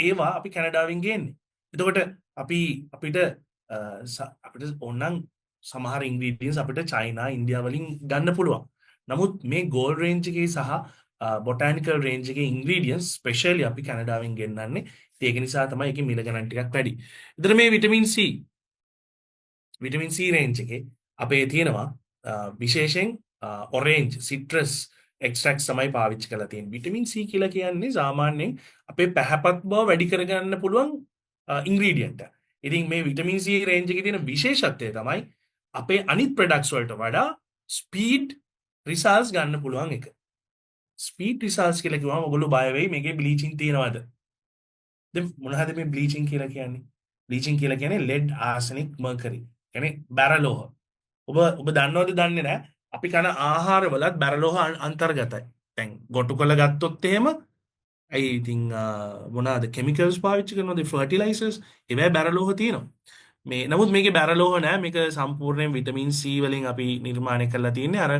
ඒවා අපි කැනඩාවෙන් ගේන්නේ. එතකොට අපිට ඕනනම් සමහර ඉන්ග්‍රීඩියන්ට්ස් අපිට චයිනා ඉන්දියා වලින් ගන්න පුළුවන්. නමුත් මේ gold range එකේ සහ botanical range එකේ ingredients specially අපි කැනඩාවෙන් ගෙන්නන්නේ. ඒක නිසා තමයි ඒකේ මිල ගණන් ටිකක් වැඩි. එතන මේ vitamin C range එකේ අපේ තියෙනවා විශේෂයෙන් orange citrus extracts තමයි පාවිච්චි කරලා තියෙන්නේ. vitamin C කියලා කියන්නේ සාමාන්‍යයෙන් අපේ පැහැපත් බව වැඩි කරගන්න පුළුවන් ingredient. ඉතින් මේ vitamin C range එකේ තියෙන විශේෂත්වය තමයි අපේ අනිත් products වලට වඩා speed රිසල්ට්ස් ගන්න පුළුවන් එක. ස්පීඩ් රිසල්ට්ස් කියලා කිව්වම ඔයගොල්ලෝ බය වෙයි මේකේ බ්ලීචින් තියෙනවද? දැන් මොනවද මේ බ්ලීචින් කියලා කියන්නේ? බ්ලීචින් කියලා කියන්නේ lead, arsenic, mercury. කියන්නේ බැරලෝහ. ඔබ දන්නවද දන්නේ නැහැ. අපි කන ආහාරවලත් බැරලෝහ අන්තර්ගතයි. දැන් ගොටු කළ ගත්තොත් එහෙම ඇයි ඉතින් මොනවාද කෙමිකල්ස් පාවිච්චි කරනවද ෆර්ටිලයිසර්ස් ඒවැ බැරලෝහ තියෙනවා. මේ නමුත් මේකේ බැරලෝහ නෑ මේක සම්පූර්ණයෙන් විටමින් C වලින් අපි නිර්මාණය කරලා තියෙන්නේ අර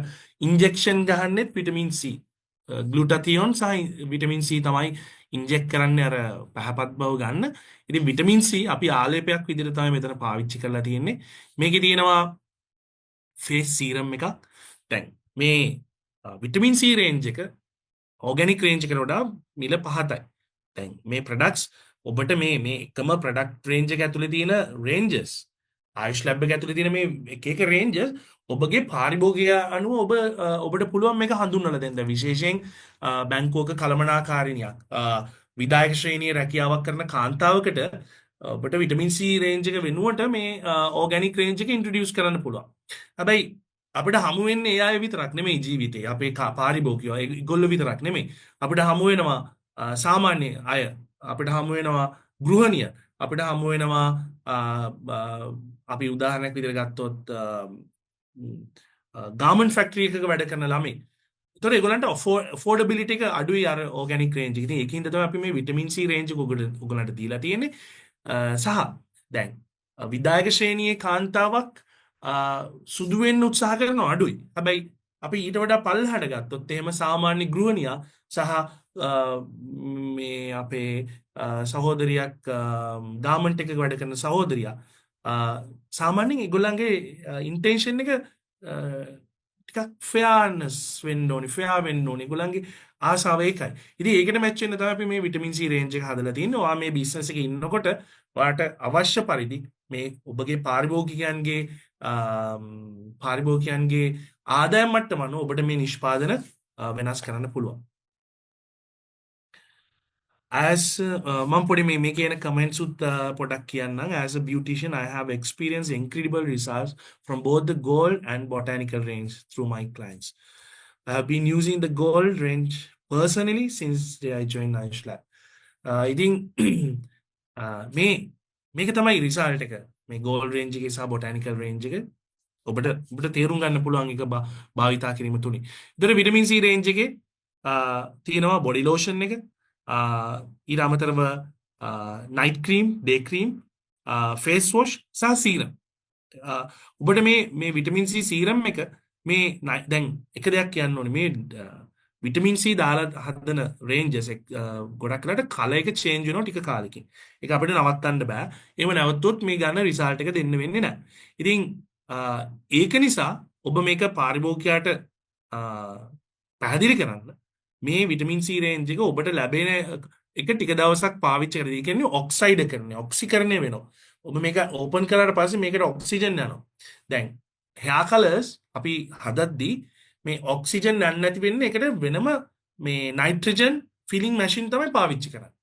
ඉන්ජෙක්ෂන් ගහන්නෙත් විටමින් C ග්ලූටතියෝන් සහ විටමින් C තමයි ඉන්ජෙක්ට් කරන්නේ අර පහපත් බව ගන්න. ඉතින් විටමින් C අපි ආලේපයක් විදිහට තමයි මෙතන පාවිච්චි කරලා තියෙන්නේ. මේකේ තියෙනවා ෆේස් සීරම් එකක්. දැන් මේ විටමින් C රේන්ජ් එක ඕගැනික් රේන්ජ් එකට වඩා මිල පහතයි. දැන් මේ ප්‍රොඩක්ට්ස් ඔබට මේ එකම ප්‍රොඩක්ට් රේන්ජ් එක ඇතුලේ තියෙන රේන්ජස් ආයුෂ් ලැබ් එක ඇතුලේ තියෙන මේ එක එක රේන්ජස් ඔබගේ පාරිභෝගිකය අනුව ඔබට පුළුවන් මේක හඳුන්වලා දෙන්න. විශේෂයෙන් බැංකුවක කළමනාකාරිනියක් විදායක ශ්‍රේණියේ රැකියාවක් කරන කාන්තාවකට ඔබට විටමින් C රේන්ජ් එක වෙනුවට මේ ඕගැනික් රේන්ජ් එක ඉන්ට්‍රොඩියුස් කරන්න පුළුවන්. හැබැයි අපිට හමු වෙන්නේ ඒ අය විතරක් නෙමෙයි ජීවිතේ. අපේ පාරිභෝගිකයෝ ඒගොල්ලෝ විතරක් නෙමෙයි. අපිට හමු වෙනවා සාමාන්‍ය අය. අපිට හමු වෙනවා ගෘහණිය. අපිට හමු වෙනවා අපි උදාහරණයක් විදිහට ගත්තොත් ගාමන්ට් ෆැක්ටරි එකක වැඩ කරන ළමයි. ඒතකොට ඒගොල්ලන්ට affordability එක අඩුයි අර ඕගැනික් රේන්ජ් එක. ඉතින් ඒකින්ද තමයි අපි මේ විටමින් C රේන්ජ් එක ඔයගොල්ලන්ට දීලා තියෙන්නේ. සහ දැන් විදායක ශ්‍රේණියේ කාන්තාවක් සුදු වෙන්න උත්සාහ කරනවා අඩුයි. හැබැයි අපි ඊට වඩා පල්ලහට ගත්තොත් එහෙම සාමාන්‍ය ගෘහණියා සහ මේ අපේ සහෝදරියක් ගාමන්ට් එකක වැඩ කරන සහෝදරියා සාමාන්‍යයෙන් ඒගොල්ලන්ගේ ඉන්ටෙන්ෂන් එක ටිකක් ෆෙයාර්නස් වෙන්න ඕනේ, ෆෙයා වෙන්න ඕනේ. ඒගොල්ලන්ගේ ආසාව ඒකයි. ඉතින් ඒකට මැච් වෙන්න තමයි අපි මේ විටමින් C රේන්ජ් එක හදලා තින්නේ. ඔයා මේ බිස්නස් එකේ ඉන්නකොට ඔයාට අවශ්‍ය පරිදි මේ ඔබගේ පාරිභෝගිකයන්ගේ ආදායම් මට්ටම අනුව ඔබට මේ නිෂ්පාදන වෙනස් කරන්න පුළුවන්. as මම පොඩි මේ කියන කමෙන්ට්ස් උත් පොඩක් කියන්නම්. As a beautician I have experienced incredible results from both the gold and botanical range through my clients. I have been using the gold range personally since the day I joined Ayush Lab. ඉතින් මේක තමයි result එක. මේ gold range එකේ සහ botanical range එක ඔබට තේරුම් ගන්න පුළුවන් එක භාවිතා කිරීම තුලින්. ඒතර විටමින් C රේන්ජ් එකේ තියෙනවා බොඩි ලෝෂන් එක, ඊට අමතරව night cream, day cream, face wash සහ සීරම්. ඔබට මේ විටමින් C සීරම් එක මේ දැන් එක දෙයක් කියන්න ඕනේ මේ විටමින් C දාලා හදන රේන්ජස් ගොඩක් වෙලාට කලර් එක චේන්ජ් වෙනවා ටික කාලෙකින්. ඒක අපිට නවත්තන්න බෑ. එහෙම නැවතුත් මේ ගන්න රිසල්ට් එක දෙන්න වෙන්නේ නැහැ. ඉතින් ඒක නිසා ඔබ මේක පාරිභෝගිකයාට පැහැදිලි කරන්න මේ විටමින් C රේන්ජ් එක ඔබට ලැබෙන එක ටික දවසක් පාවිච්චි කරලා. ඒ කියන්නේ ඔක්සයිඩ් කරන්නේ, ඔක්සිකරණය වෙනවා. ඔබ මේක ඕපන් කරාට පස්සේ මේකට ඔක්සිජන් යනවා. දැන් hair colors අපි හදද්දී මේ ඔක්සිජන් යන්නේ නැති වෙන්නේ ඒකට වෙනම මේ නයිට්‍රජන් ෆිලිං මැෂින් තමයි පාවිච්චි කරන්නේ.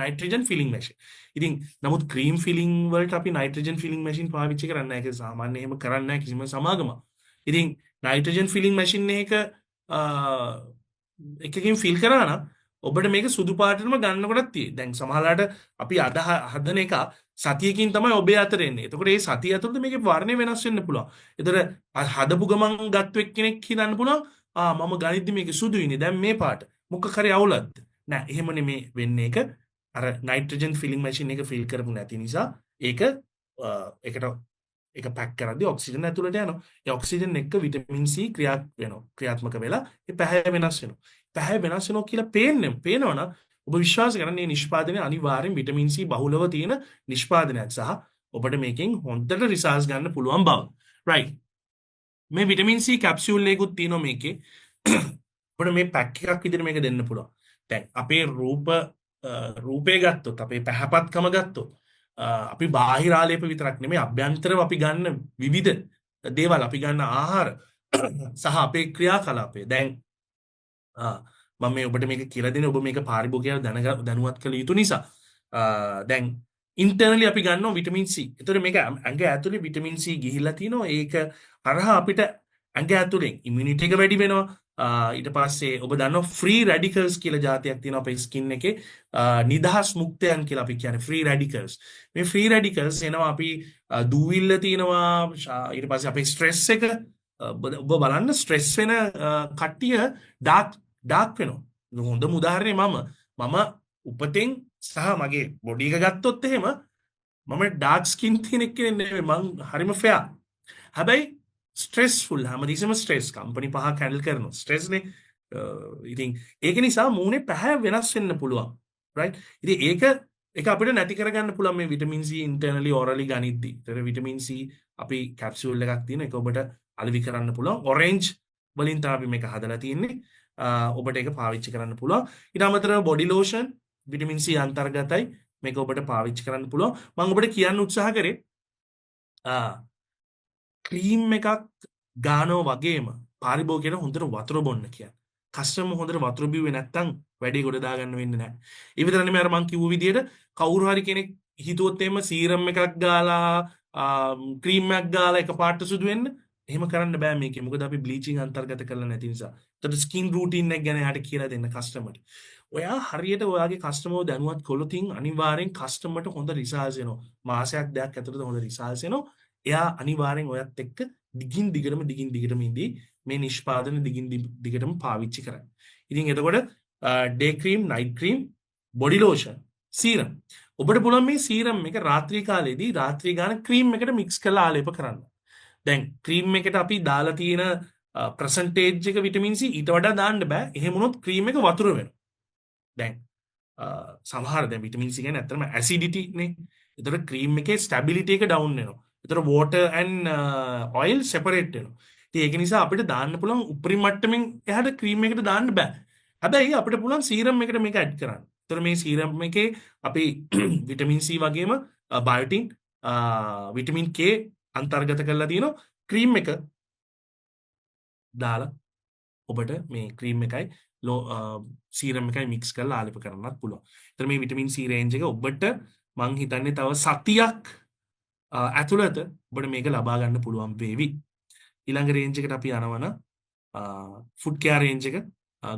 Nitrogen filling machine. ඉතින් නමුත් ක්‍රීම් ෆිලිං වලට අපි නයිට්‍රජන් ෆිලිං මැෂින් පාවිච්චි කරන්නේ නැහැ. ඒක සාමාන්‍යයෙන් එහෙම කරන්නේ නැහැ කිසිම සමාගමක්. ඉතින් නයිට්‍රජන් ෆිලිං මැෂින් එක එකකින් ෆිල් කරා නම් ඔබට මේක සුදු පාටටම ගන්නකොටත් තියෙයි. දැන් සමහරලාට අපි අද හදන එක සතියකින් තමයි ඔබේ අතර එන්නේ. එතකොට මේ සතිය ඇතුළත මේකේ වර්ණය වෙනස් වෙන්න පුළුවන්. ඒතර හදපු ගමන් ගත්ත එක්කෙනෙක් හිතන්න පුළුවන් මම ගනිද්දි මේක සුදුයිනේ. දැන් මේ පාට මොකක් හරි අවුලක්ද? නෑ එහෙම නෙමේ වෙන්නේ. ඒක අර නයිට්‍රජන් ෆිලිං මැෂින් එක ෆිල් කරපු නැති නිසා ඒක පැක් කරද්දී ඔක්සිජන් ඇතුළට යනවා. ඒ ඔක්සිජන් එක්ක විටමින් C ක්‍රියාත්මක වෙලා ඒ පැහැ වෙනස් වෙනවා. පැහැ වෙනස් වෙනවා කියලා පේනවනම් ඔබ විශ්වාස කරන්න මේ නිෂ්පාදනය අනිවාර්යෙන් විටමින් C බහුලව තියෙන නිෂ්පාදනයක් සහ ඔබට මේකෙන් හොඳට රිසල්ට්ස් ගන්න පුළුවන් බව. right. මේ විටමින් C කැප්සියුල් එකකුත් තියෙනවා මේකේ. ඔබට මේ පැක් එකක් විදිහට මේක දෙන්න පුළුවන්. දැන් අපේ රූපේ ගත්තොත් අපේ පැහැපත්කම ගත්තොත් අපි බාහිර ආලේප විතරක් නෙමෙයි අභ්‍යන්තරව අපි ගන්න විවිධ දේවල් අපි ගන්න ආහාර සහ අපේ ක්‍රියාකලාපය. දැන් මම මේ ඔබට මේක කියලා දෙන්නේ ඔබ මේක පාරිභෝගිකයව දැනුවත් කළ යුතු නිසා. දැන් ඉන්ටර්නලි අපි ගන්නවා විටමින් C. ඒතකොට මේක ඇඟ ඇතුලේ විටමින් C ගිහිල්ලා තිනවා. ඒක හරහා අපිට ඇඟ ඇතුලෙන් ඉමුනිටි එක වැඩි වෙනවා. ඊට පස්සේ ඔබ දන්නවා ෆ්‍රී රැඩිකල්ස් කියලා જાතියක් තියෙනවා අපේ ස්කින් එකේ. නිදහස් මුක්තයන් කියලා අපි කියන්නේ ෆ්‍රී රැඩිකල්ස්. මේ ෆ්‍රී රැඩිකල්ස් එනවා අපි දූවිල්ල තියෙනවා. ඊට පස්සේ අපේ ස්ට්‍රෙස් එක ඔබ බලන්න ස්ට්‍රෙස් වෙන කට්ටිය ඩාර්ක් වෙනවා. හොඳම උදාහරණය මම උපතෙන් සහ මගේ බොඩි එක ගත්තොත් එහෙම මම ඩාර්ක් ස්කින් කෙනෙක් නෙමෙයි. මං හරිම ෆෙයා. හැබැයි ස්ට්‍රෙස්ෆුල් හැමදේසම ස්ට්‍රෙස් කම්පනි පහක් හැන්ඩල් කරනවා ස්ට්‍රෙස්නේ. ඉතින් ඒක නිසා මූණේ පැහැ වෙනස් වෙන්න පුළුවන් රයිට්. ඉතින් ඒක අපිට නැති කරගන්න පුළුවන් මේ විටමින් C ඉන්ටර්නලි ඔරලි ගනිද්දි. ඒතර විටමින් C අපි කැප්සියුල් එකක් තියෙන ඒක ඔබට අලෙවි කරන්න පුළුවන්. ඔරෙන්ජ් වලින් තමයි අපි මේක හදලා තියෙන්නේ. ඔබට ඒක පාවිච්චි කරන්න පුළුවන්. ඊට අමතරව බොඩි ලෝෂන් විටමින් C අන්තර්ගතයි. මේක ඔබට පාවිච්චි කරන්න පුළුවන්. මම ඔබට කියන්න උත්සාහ කරේ ක්‍රීම් එකක් ගානෝ වගේම පාරිභෝගිකයට හොඳට වතුර බොන්න කියන්නේ. කස්ටමර් හොඳට වතුර බිව්වේ නැත්තම් වැඩේ ගොඩ දාගන්න වෙන්නේ නැහැ. ඒ විතර නෙමෙයි අර මං කිව්ව විදිහට කවුරු හරි කෙනෙක් හිතුවොත් එහෙම සීරම් එකක් ගාලා ක්‍රීම් එකක් ගාලා එකපාරට සුදු වෙන්න එහෙම කරන්න බෑ මේකේ. මොකද අපි බ්ලීචින් අන්තර්ගත කරලා නැති නිසා. ඒතකොට ස්කින් රූටින් එක ගැන එයාට කියලා දෙන්න කස්ටමර්ට. ඔයා හරියට ඔයාගේ කස්ටමර්ව දැනුවත් කළොතින් අනිවාර්යෙන් කස්ටමර්ට හොඳ රිසල්ට්ස් එනවා. මාසයක් දෙකක් ඇතුළත හොඳ රිසල්ට්ස් එනවා. එයා අනිවාර්යෙන් ඔයත් එක්ක දිගින් දිගටම ඉදී මේ නිෂ්පාදන දිගින් දිගටම පාවිච්චි කරන්න. ඉතින් එතකොට day cream, night cream, body lotion, serum. ඔබට පුළුවන් මේ සීරම් එක රාත්‍රී කාලේදී රාත්‍රී ගාන ක්‍රීම් එකට මික්ස් කරලා ආලේප කරන්න. දැන් ක්‍රීම් එකට අපි දාලා තියෙන ප්‍රසන්ටේජ් එක විටමින් C ඊට වඩා දාන්න බෑ. එහෙම වුණොත් ක්‍රීම් එක වතුර වෙනවා. දැන් සමහර දැන් විටමින් C කියන්නේ ඇත්තටම ඇසිඩිටි නේ. ඒතර ක්‍රීම් එකේ ස්ටැබිලිටි එක ඩවුන් වෙනවා. ඒතර water and oil separate වෙනවා. ඉතින් ඒක නිසා අපිට දාන්න පුළුවන් උපරිම මට්ටමින් එහාට ක්‍රීම් එකට දාන්න බෑ. හැබැයි අපිට පුළුවන් සීරම් එකට මේක ඇඩ් කරන්න. ඒතර මේ සීරම් එකේ අපි විටමින් C වගේම බයොටින් විටමින් K අන්තර්ගත කරලා තියෙනවා. ක්‍රීම් එක දාලා ඔබට මේ ක්‍රීම් එකයි සීරම් එකයි මික්ස් කරලා ආලේප කරන්නත් පුළුවන්. ඒතර මේ විටමින් C රේන්ජ් එක ඔබට මං හිතන්නේ තව සතියක් ඇතුළත ඔබට මේක ලබා ගන්න පුළුවන් වේවි. ඊළඟ රේන්ජ් එකට අපි යනවනම් ෆුඩ් කෙයාර් රේන්ජ් එක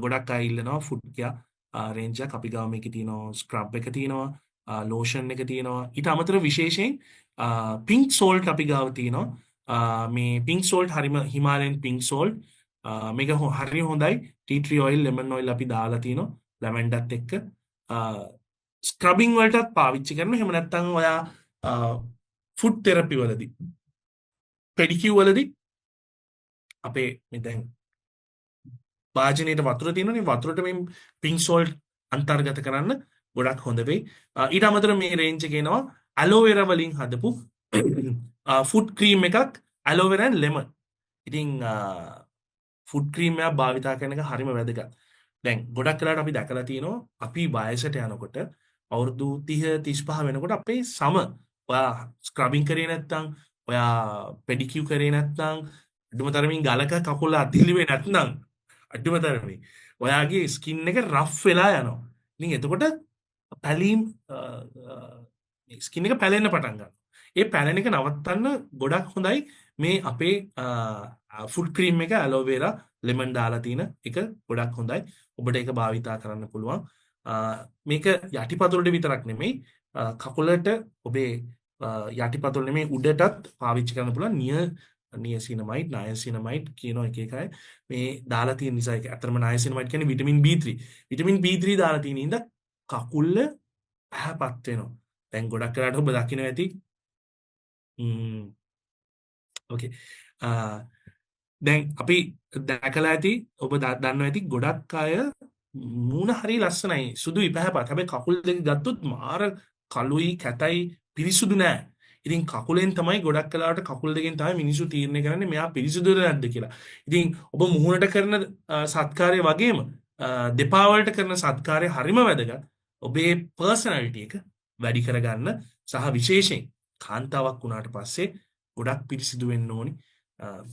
ගොඩක් අය ඉල්ලනවා ෆුඩ් කෙයාර් රේන්ජ් එක අපි ගාව මේකේ තියෙනවා ස්ක්‍රබ් එක තියෙනවා ලෝෂන් එක තියෙනවා ඊට අමතරව විශේෂයෙන් පින්ක් සෝල්ට් අපි ගාව තියෙනවා මේ පින්ක් සෝල්ට් හරිම හිමාලයන් පින්ක් සෝල්ට් මේක හරිය හොඳයි T tree oil lemon oil අපි දාලා තියෙනවා ලැවෙන්ඩර්ත් එක්ක ස්ක්‍රබින් වලටත් පාවිච්චි කරනවා එහෙම නැත්නම් ඔයා ෆුඩ් තෙරපි වලදී පෙඩිකියුර් වලදී අපේ මේ දැන් වාජනේට වතුර තියෙනනේ වතුරට මේ පින්ක් සෝල්ට් අන්තර්ගත කරන්න ගොඩක් හොඳ වෙයි. ඊට අමතරව මේ රේන්ජ් එකේ එනවා ඇලෝවෙරා වලින් හදපු ෆුඩ් ක්‍රීම් එකක් ඇලෝවෙරා and lemon. ඉතින් ෆුඩ් ක්‍රීම් එකක් භාවිතා කරන එක හරිම වැදගත්. දැන් ගොඩක් වෙලාවට අපි දැකලා තියෙනවා අපි වයසට යනකොට අවුරුදු 30 35 වෙනකොට අපේ සම ඔයා ස්ක්‍රබින් කරේ නැත්නම් ඔයා පෙඩිකියුර් කරේ නැත්නම් අඩුම තරමින් ගලක කකුල අදිලිවේ නැත්නම් අඩුම තරමින් ඔයාගේ ස්කින් එක රෆ් වෙලා යනවා. ඉතින් එතකොට පැලීම් ස්කින් එක පැලෙන්න පටන් ගන්නවා. ඒ පැලෙන එක නවත්තන්න ගොඩක් හොඳයි මේ අපේ ෆුඩ් ක්‍රීම් එක ඇලෝවෙරා ලෙමන් දාලා තියෙන එක ගොඩක් හොඳයි. ඔබට ඒක භාවිතා කරන්න පුළුවන්. මේක යටිපතුලට විතරක් නෙමෙයි කකුලට ඔබේ යටිපතුල නෙමෙයි උඩටත් පාවිච්චි කරන්න පුළුවන්. නියසිනමයිඩ් නයසිනමයිඩ් කියන එක එකයි මේ දාලා තියෙන නිසා ඒක අතරම නයසිනමයිඩ් කියන්නේ විටමින් B3 විටමින් B3 දාලා තියෙන ඉඳ කකුල පැහැපත් වෙනවා. දැන් ගොඩක් වෙලාවට ඔබ දකින්න ඇති ඕකේ දැන් අපි දැකලා ඇති ඔබ දන්නවා ඇති ගොඩක් අය මූණ හරි ලස්සනයි සුදුයි පැහැපත් හැබැයි කකුල් දෙක ගත්තොත් මාර කළුයි කැතයි පිරිසුදු නෑ. ඉතින් කකුලෙන් තමයි ගොඩක් වෙලාවට කකුල් දෙකෙන් තමයි මිනිස්සු තීරණය කරන්නේ මෙයා පිරිසුදුද නැද්ද කියලා. ඉතින් ඔබ මුහුණට කරන සත්කාරය වගේම දෙපා වලට කරන සත්කාරය හරිම වැදගත්. ඔබේ පර්සනැලිටි එක වැඩි කරගන්න සහ විශේෂයෙන් කාන්තාවක් වුණාට පස්සේ ගොඩක් පිරිසිදු වෙන්න ඕනි.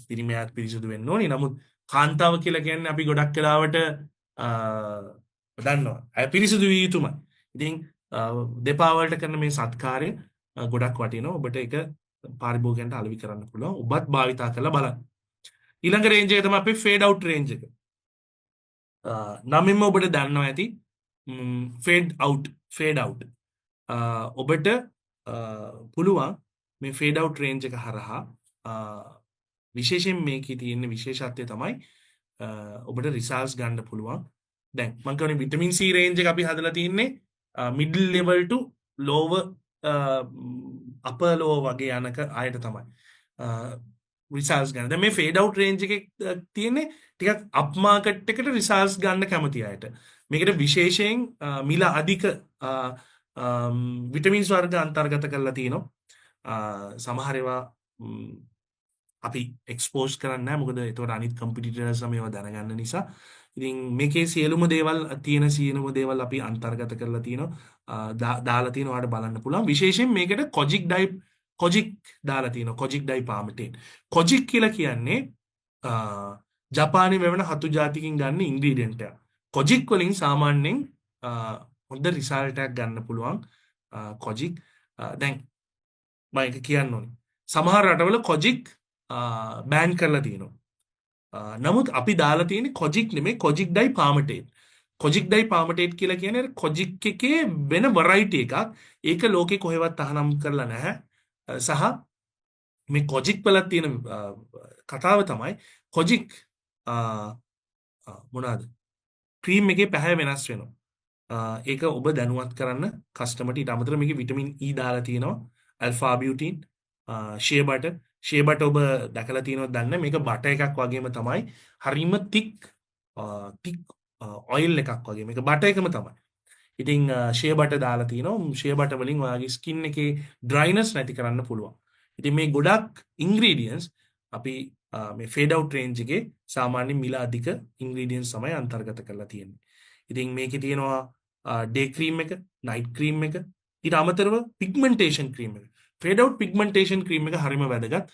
පිරිමියාත් පිරිසිදු වෙන්න ඕනි. නමුත් කාන්තාව කියලා කියන්නේ අපි ගොඩක් වෙලාවට දන්නවා. අය පිරිසිදු විය යුතුමයි. ඉතින් දෙපා වලට කරන මේ සත්කාරය ගොඩක් වටිනවා. ඔබට ඒක පාරිභෝගිකයන්ට අලෙවි කරන්න පුළුවන්. ඔබත් භාවිතා කරලා බලන්න. ඊළඟ රේන්ජ් එක තමයි අපේ ෆේඩ් අවුට් රේන්ජ් එක. නමින්ම ඔබට දන්නවා ඇති ෆේඩ් අවුට් ඔබට පුළුවන් මේ ෆේඩ් අවුට් රේන්ජ් එක හරහා විශේෂයෙන් මේකේ තියෙන විශේෂත්වය තමයි ඔබට රිසල්ට්ස් ගන්න පුළුවන්. දැන් මම කියන්නේ විටමින් C රේන්ජ් එක අපි හදලා තින්නේ මිඩල් ලෙවල් ටු ලෝවර් අපර් ලෝවර් වගේ යනක අයට තමයි රිසල්ට්ස් ගන්න. දැන් මේ ෆේඩ් අවුට් රේන්ජ් එකේ තියෙන්නේ ටිකක් අප් මාකට් එකට රිසල්ට්ස් ගන්න කැමති අයට. මේකට විශේෂයෙන් මිල අධික විටමින්ස් වර්ග අන්තර්ගත කරලා තියෙනවා. සමහර ඒවා අපි එක්ස්පෝස් කරන්නේ නැහැ මොකද ඒතකොට අනිත් කම්පිටිටර්ස් මේවා දැනගන්න නිසා. ඉතින් මේකේ සියලුම දේවල් තියෙන සියලුම දේවල් අපි අන්තර්ගත කරලා තියෙනවා. දාලා තියෙනවා ඔයාලට බලන්න පුළුවන්. විශේෂයෙන් මේකට කොජික් දාලා තියෙනවා. කොජික් ඩයිපාමටේන්. කොජික් කියලා කියන්නේ ජපානයේ වෙන හතු ජාතිකින් ගන්න ඉන්ග්‍රීඩියන්ට් එක. කොජික් වලින් සාමාන්‍යයෙන් හොඳ රිසල්ට් එකක් ගන්න පුළුවන්. කොජික් දැන් මම ඒක කියන්න ඕනේ. සමහර රටවල කොජික් බෑන් කරලා තියෙනවා. නමුත් අපි දාලා තියෙන්නේ කොජික් නෙමෙයි කොජික් ඩයිපාමටේට්. කොජික් ඩයිපාමටේට් කියලා කියන්නේ කොජික් එකේ වෙන වෙරයිටි එකක්. ඒක ලෝකේ කොහෙවත් අහනම් කරලා නැහැ. සහ මේ කොජික් වල තියෙන කතාව තමයි කොජික් මොනවාද? ක්‍රීම් එකේ පැහැ වෙනස් වෙනවා. ඒක ඔබ දැනුවත් කරන්න කස්ටමර්ට. ඊට අමතරව මේකේ විටමින් E දාලා තියෙනවා. ඇල්ෆා බියුටින්, ෂේ බටර් ඔබ දැකලා තියෙනවද දන්නේ මේක බටර් එකක් වගේම තමයි. හරිම තික් ඔයිල් එකක් වගේ. මේක බටර් එකම තමයි. ඉතින් ෂේ බටර් දාලා තියෙනවා. ෂේ බටර් වලින් ඔයාගේ ස්කින් එකේ ඩ්‍රයිනස් නැති කරන්න පුළුවන්. ඉතින් මේ ගොඩක් ඉන්ග්‍රීඩියන්ට්ස් අපි මේ ෆේඩ් අවුට් රේන්ජ් එකේ සාමාන්‍ය මිල අධික ඉන්ග්‍රීඩියන්ට්ස් තමයි අන්තර්ගත කරලා තියෙන්නේ. ඉතින් මේකේ තියෙනවා ඩේ ක්‍රීම් එක, නයිට් ක්‍රීම් එක, ඊට අමතරව පිග්මන්ටේෂන් ක්‍රීම් එක. ෆේඩ් අවුට් පිග්මන්ටේෂන් ක්‍රීම් එක හරිම වැදගත්.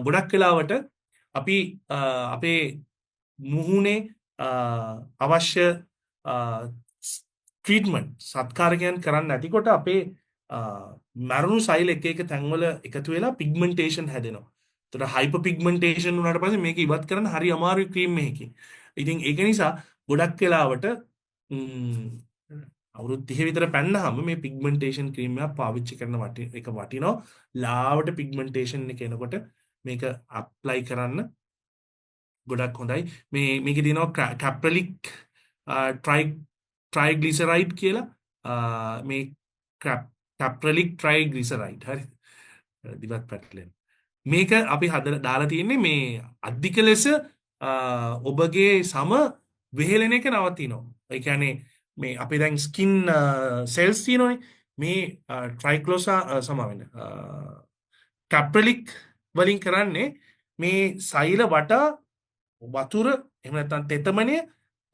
ගොඩක් වෙලාවට අපි අපේ මුහුණේ අවශ්‍ය ට්‍රීට්මන්ට් සත්කාරකයන් කරන්න නැතිකොට අපේ මරුණු සෛල එක තැන්වල එකතු වෙලා පිග්මන්ටේෂන් හැදෙනවා. එතකොට හයිපර් පිග්මන්ටේෂන් වුණාට පස්සේ මේක ඉවත් කරන්න හරි අමාරුයි ක්‍රීම් එකකින්. ඉතින් ඒක නිසා ගොඩක් වෙලාවට අවුරුදු 30 විතර පැන්නහම මේ පිග්මන්ටේෂන් ක්‍රීම් එක පාවිච්චි කරන එක වටිනවා. ලාවට පිග්මන්ටේෂන් එක එනකොට මේක ඇප්ලයි කරන්න ගොඩක් හොඳයි. මේකේ තියෙනවා කැප්‍රලික් ට්‍රයිග්ලිසරයිඩ් කියලා මේ කැප්‍රලික් ට්‍රයිග්ලිසරයිඩ් හරි දිවත් පැටලෙන. මේක අපි හදලා දාලා තියෙන්නේ මේ අධික ලෙස ඔබගේ සම වෙහෙලෙන එක නවතිනවා. ඒ කියන්නේ මේ අපේ දැන් ස්කින් සෙල්ස් තියෙනවනේ මේ ට්‍රයික්ලෝසා සමාවෙන්න කැප්‍රලික් වලින් කරන්නේ මේ සෛල වටා වතුර එහෙම නැත්නම් තෙතමනය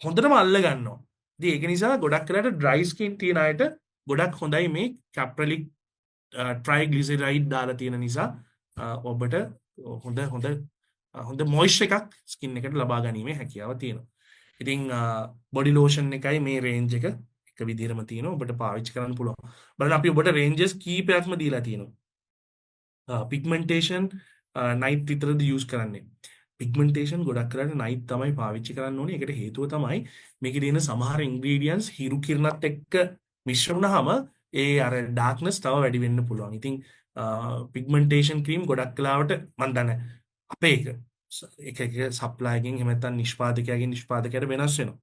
හොඳටම අල්ල ගන්නවා. ඉතින් ඒක නිසා ගොඩක් වෙලාවට ඩ්‍රයි ස්කින් තියෙන අයට ගොඩක් හොඳයි මේ කැප්‍රලික් ට්‍රයිග්ලිසරයිඩ් දාලා තියෙන නිසා ඔබට හොඳ මොයිස්චර් එකක් ස්කින් එකට ලබා ගැනීමේ හැකියාව තියෙනවා. ඉතින් බොඩි ලෝෂන් එකයි මේ රේන්ජ් එක විදිහටම තියෙනවා. ඔබට පාවිච්චි කරන්න පුළුවන්. බලන්න අපි ඔබට රේන්ජස් කීපයක්ම දීලා තියෙනවා. පිග්මන්ටේෂන් නයිට් විතරද යූස් කරන්නේ. පිග්මන්ටේෂන් ගොඩක් කරලා නයිට් තමයි පාවිච්චි කරන්න ඕනේ. ඒකට හේතුව තමයි මේකේ තියෙන සමහර ඉන්ග්‍රීඩියන්ට්ස් හිරු කිරණත් එක්ක මිශ්‍ර වුණාම ඒ අර ඩාර්ක්නස් තව වැඩි වෙන්න පුළුවන්. ඉතින් පිග්මන්ටේෂන් ක්‍රීම් ගොඩක් වෙලාවට මම දන්නේ අපේ එක සප්ලයි එකකින් එහෙම නැත්නම් නිෂ්පාදකයට වෙනස් වෙනවා.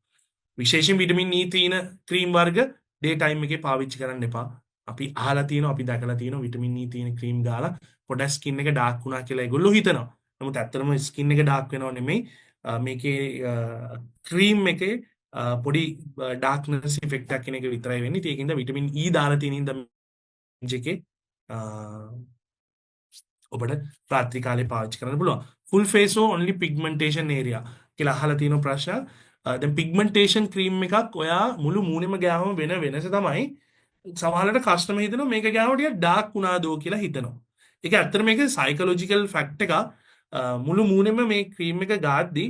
විශේෂයෙන් විටමින් E තියෙන ක්‍රීම් වර්ග ඩේ ටයිම් එකේ පාවිච්චි කරන්න එපා. අපි අහලා තියෙනවා අපි දැකලා තියෙනවා විටමින් E තියෙන ක්‍රීම් ගාලා පොඩක් ස්කින් එක ඩාර්ක් වුණා කියලා ඒගොල්ලෝ හිතනවා. නමුත් ඇත්තටම ස්කින් එක ඩාර්ක් වෙනව නෙමෙයි. මේකේ ක්‍රීම් එකේ පොඩි ඩාර්ක්නස් ඉෆෙක්ට් එකක් කෙනෙක් විතරයි වෙන්නේ. ඉතින් ඒකින්ද විටමින් E දාලා තියෙන ඉඳන් එකේ ඔබට රාත්‍රී කාලේ පාවිච්චි කරන්න පුළුවන්. full face or only pigmentation area කියලා අහලා තියෙන ප්‍රශ්න. දැන් pigmentation cream එකක් ඔයා මුළු මූණෙම ගෑවම වෙන වෙනස තමයි සමහරවිට කස්ටමර් හිතනවා මේක ගෑවම ටික ඩාර්ක් වුණාදෝ කියලා හිතනවා. ඒක ඇත්තට මේක සයිකොලොජිකල් ෆැක්ට් එකක්. මුළු මූණෙම මේ ක්‍රීම් එක ගාද්දි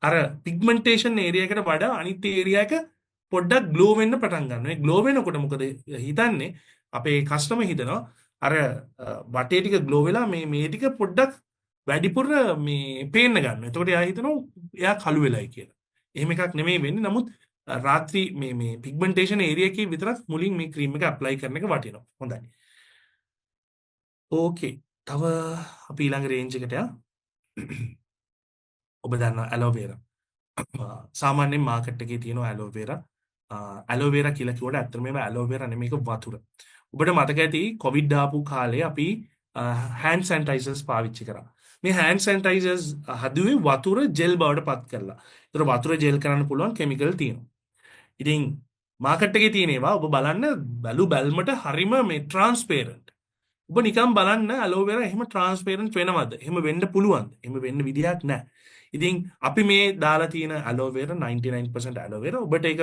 අර පිග්මන්ටේෂන් ඒරියා එකට වඩා අනිත් ඒරියා එක පොඩ්ඩක් ග්ලෝ වෙන්න පටන් ගන්නවා. මේ ග්ලෝ වෙනකොට මොකද හිතන්නේ අපේ කස්ටමර් හිතනවා අර වටේ ටික ග්ලෝ වෙලා මේ ටික පොඩ්ඩක් වැඩිපුර මේ පේන්න ගන්න. එතකොට එයා හිතනවා එයා කළු වෙලයි කියලා. එහෙම එකක් නෙමෙයි වෙන්නේ. නමුත් රාත්‍රී මේ පිග්මන්ටේෂන් ඒරියා එකේ විතරක් මුලින් මේ ක්‍රීම් එක ඇප්ලයි කරන එක වටිනවා. හොඳයි. ඕකේ. තව අපි ඊළඟ රේන්ජ් එකට යමු. ඔබ දන්නවා ඇලෝවේරා. සාමාන්‍යයෙන් මාකට් එකේ තියෙනවා ඇලෝවේරා. ඇලෝවේරා කියලා කිව්වට ඇත්තටම මේවා ඇලෝවේරා නෙමෙයි ඒක වතුර. ඔබට මතක ඇති කොවිඩ් ආපු කාලේ අපි හෑන්ඩ් සැනිටයිසර්ස් පාවිච්චි කරා. මේ හෑන්ඩ් සැනිටයිසර්ස් හදුවේ වතුර ජෙල් බවට පත් කරලා. ඒතර වතුර ජෙල් කරන්න පුළුවන් කෙමිකල් තියෙනවා. ඉතින් මාකට් එකේ තියෙන ඒවා ඔබ බලන්න බැලුමට හරිම මේ ට්‍රාන්ස්පේරන්ට්. ඔබ නිකන් බලන්න ඇලෝවෙරා එහෙම ට්‍රාන්ස්පේරන්ට් වෙනවද? එහෙම වෙන්න පුළුවන්ද? එහෙම වෙන්න විදියක් නැහැ. ඉතින් අපි මේ දාලා තියෙන ඇලෝවෙරා 99% ඇලෝවෙරා ඔබට ඒක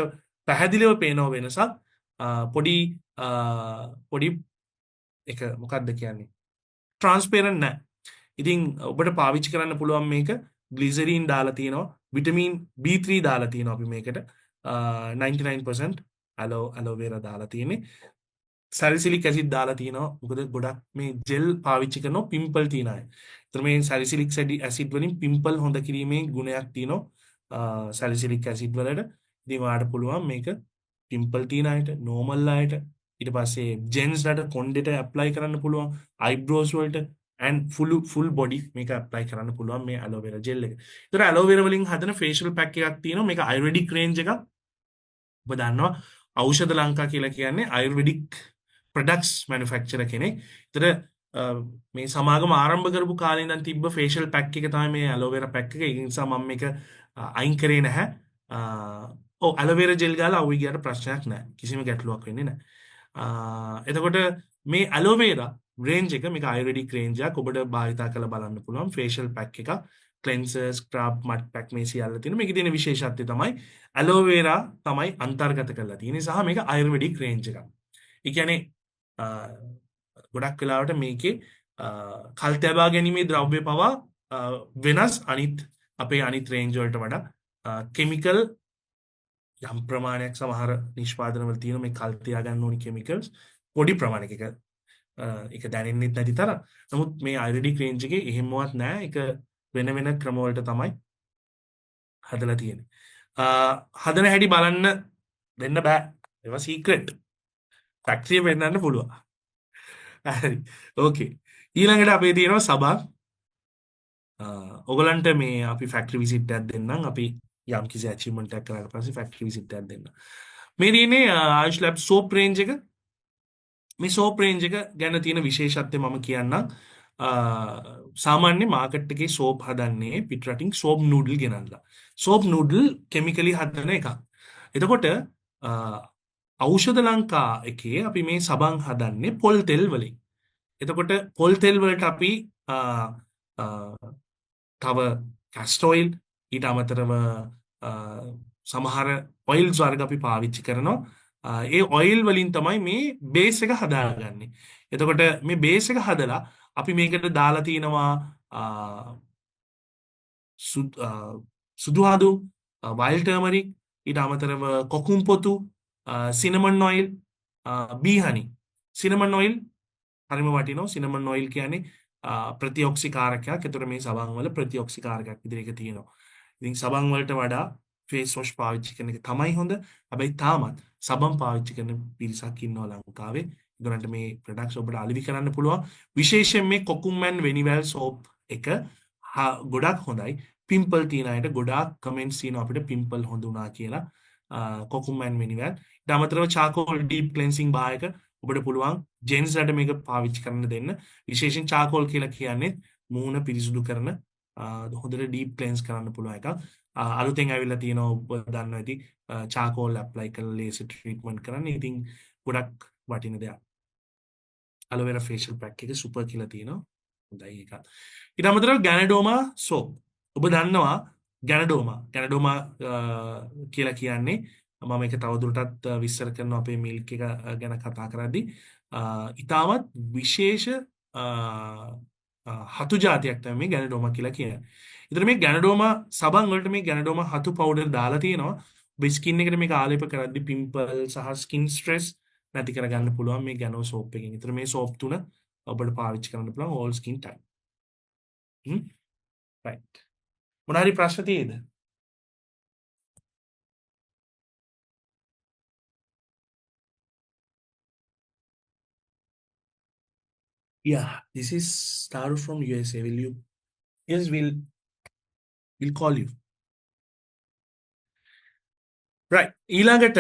පැහැදිලිව පේනව වෙනසක්. පොඩි පොඩි එක මොකක්ද කියන්නේ? ට්‍රාන්ස්පේරන්ට් නැහැ. ඉතින් ඔබට පාවිච්චි කරන්න පුළුවන් මේක ග්ලිසරීන් දාලා තියෙනවා. විටමින් B3 දාලා තියෙනවා අපි මේකට. 99% ඇලෝවෙරා දාලා තියෙන්නේ. සැලිසිලික් ඇසිඩ් දාලා තියෙනවා. මොකද ගොඩක් මේ ජෙල් පාවිච්චි කරනවා පිම්පල් තියෙන අය. ඒතර මේ සැලිසිලික් ඇසිඩ් වලින් පිම්පල් හොඳ කිරීමේ ගුණයක් තියෙනවා සැලිසිලික් ඇසිඩ් වලට. ඉතින් ඔයාලට පුළුවන් මේක පිම්පල් තියෙන අයට, නෝමල් අයට, ඊට පස්සේ ජෙන්ස්ලට කොණ්ඩෙට ඇප්ලයි කරන්න පුළුවන්, අයිබ්‍රෝස් වලට and full body මේක ඇප්ලයි කරන්න පුළුවන් මේ ඇලෝවෙරා ජෙල් එක. ඒතර ඇලෝවෙරා වලින් හදන ෆේෂියල් පැක් එකක් තියෙනවා. මේක ආයුර්වේදික් රේන්ජ් එකක්. ඔබ දන්නවා ඖෂධ ලංකා කියලා කියන්නේ ආයුර්වේදික් ප්‍රොඩක්ට්ස් මැනුෆැක්චරර් කෙනෙක්. ඒතර මේ සමාගම ආරම්භ කරපු කාලේ ඉඳන් තිබ්බ ෆේෂියල් පැක් එක තමයි මේ ඇලෝවෙරා පැක් එක. ඒ නිසා මම මේක අයින් කරේ නැහැ. ඔව් ඇලෝවෙරා ජෙල් ගාලා අවුයි ගියට ප්‍රශ්නයක් නැහැ. කිසිම ගැටලුවක් වෙන්නේ නැහැ. එතකොට මේ ඇලෝවෙරා රේන්ජ් එක මේක ආයුර්වේදික් රේන්ජ් එකක්. ඔබට භාවිතා කරලා බලන්න පුළුවන් ෆේෂියල් පැක් එකක්. ක්ලෙන්සර්, ස්ක්‍රබ්, මඩ් පැක් මේ සියල්ල තියෙන. මේකේ තියෙන විශේෂත්වය තමයි ඇලෝවෙරා තමයි අන්තර්ගත කරලා තියෙන්නේ සහ මේක ආයුර්වේදික් රේන්ජ් එකක්. ඒ කියන්නේ ගොඩක් වෙලාවට මේකේ කල් තබා ගැනීමේ ද්‍රව්‍ය පවා වෙනස් අපේ අනිත් රේන්ජ් වලට වඩා කෙමිකල් යම් ප්‍රමාණයක් සමහර නිෂ්පාදන වල තියෙන මේ කල් තියා ගන්න ඕනි කෙමිකල්ස් පොඩි ප්‍රමාණයක ඒක දැනෙන්නේ නැති තරම්. නමුත් මේ ආයුර්වේදික් රේන්ජ් එකේ එහෙමවත් නැහැ. ඒක වෙන ක්‍රම වලට තමයි හදලා තියෙන්නේ. හදන හැටි බලන්න දෙන්න බෑ. ඒවා සීක්‍රට්. ෆැක්ටරි වෙන්නන්න පුළුවන්. හරි. ඕකේ. ඊළඟට අපේ තියෙනවා සබන්. ඔයගලන්ට මේ අපි ෆැක්ටරි විසිට් එකක් දෙන්නම්. අපි යම් කිසි අචීව්මන්ට් එකක් කරාට පස්සේ ෆැක්ටරි විසිට් එකක් දෙන්න. මේ තියෙන්නේ ආයුෂ් ලැබ් සෝප් රේන්ජ් එක. මේ සෝප් රේන්ජ් එක ගැන තියෙන විශේෂත්වය මම කියන්නම්. සාමාන්‍ය මාකට් එකේ සෝප් හදන්නේ පිටරටින් සෝප් නූඩල් ගෙනල්ලා. සෝප් නූඩල් කෙමිකලි හදන එකක්. එතකොට ඖෂධ ලංකා එකේ අපි මේ සබන් හදන්නේ පොල් තෙල් වලින්. එතකොට පොල් තෙල් වලට අපි තව කැස්ටර් ඔයිල් ඊට අමතරව සමහර ඔයිල්ස් වර්ග අපි පාවිච්චි කරනවා. ඒ ඔයිල් වලින් තමයි මේ බේස් එක හදාගන්නේ. එතකොට මේ බේස් එක හදලා අපි මේකට දාලා තිනවා සුදු හඳු, වයිල් ටර්මරික්, ඊට අමතරව කොකුම් පොතු, සිනමන් ඔයිල්, බී හනි. සිනමන් ඔයිල් හරිම වටිනවා. සිනමන් ඔයිල් කියන්නේ ප්‍රතිඔක්සිකාරකයක්. ඒතර මේ සබන් වල ප්‍රතිඔක්සිකාරකයක් විදිහට ඒක තියෙනවා. ඉතින් සබන් වලට වඩා ෆේස් වොෂ් පාවිච්චි කරන එක තමයි හොඳ. හැබැයි තාමත් සබන් පාවිච්චි කරන පිරිසක් ඉන්නවා ලංකාවේ. ඒගොල්ලන්ට මේ ප්‍රොඩක්ට්ස් ඔබට අලෙවි කරන්න පුළුවන්. විශේෂයෙන් මේ කොකුම්මන් වෙනිවැල් සෝප් එක ගොඩක් හොඳයි. පිම්පල් තියෙන අයට ගොඩාක් කමෙන්ට්ස් තියෙනවා අපිට පිම්පල් හොඳ වුණා කියලා. කොකුම්මන් වෙනිවැල්. ඊට අමතරව චාකෝල් ඩීප් ක්ලෙන්සිං බායක ඔබට පුළුවන් ජෙන්ස්ලට මේක පාවිච්චි කරන්න දෙන්න. විශේෂයෙන් චාකෝල් කියලා කියන්නේ මූණ පිරිසුදු කරන හොඳට ඩීප් ක්ලෙන්ස් කරන්න පුළුවන් එකක්. අලුතෙන් ඇවිල්ලා තියෙනවා ඔබ දන්නවා ඇති චාකෝල් ඇප්ලයි කරලා ලේසර් ට්‍රීට්මන්ට් කරන්න. ඉතින් ගොඩක් වටින දෙයක්. ඇලෝවෙරා ෆේෂියල් පැක් එක සුපර් කියලා තියෙනවා. හොඳයි ඒක. ඊට අමතරව ගැනඩෝමා සෝප්. ඔබ දන්නවා ගැනඩෝමා කියලා කියන්නේ මම ඒක තවදුරටත් විස්තර කරනවා අපේ මිල්ක් එක ගැන කතා කරද්දී. ඊටමත් විශේෂ හතු జాතියක් තමයි මේ ගැනඩෝමා කියලා කියන්නේ. ඒතර මේ ගැනඩෝමා සබන් වලට මේ ගැනඩෝමා හතු පවුඩර් දාලා තියෙනවා. ඔබ ස්කින් එකට මේක ආලේප කරද්දී පිම්පල් සහ ස්කින් ස්ට්‍රෙස් නැති කරගන්න පුළුවන් මේ ගැනෝ සෝප් එකෙන්. ඒතර මේ සෝප් තුන ඔබට පාවිච්චි කරන්න පුළුවන් all skin type. හ්ම් රයිට්. මොනවා හරි ප්‍රශ්න තියෙද? Yeah, this is Taru from USA. Will you? Yes, we'll call you. Right. ඊළඟට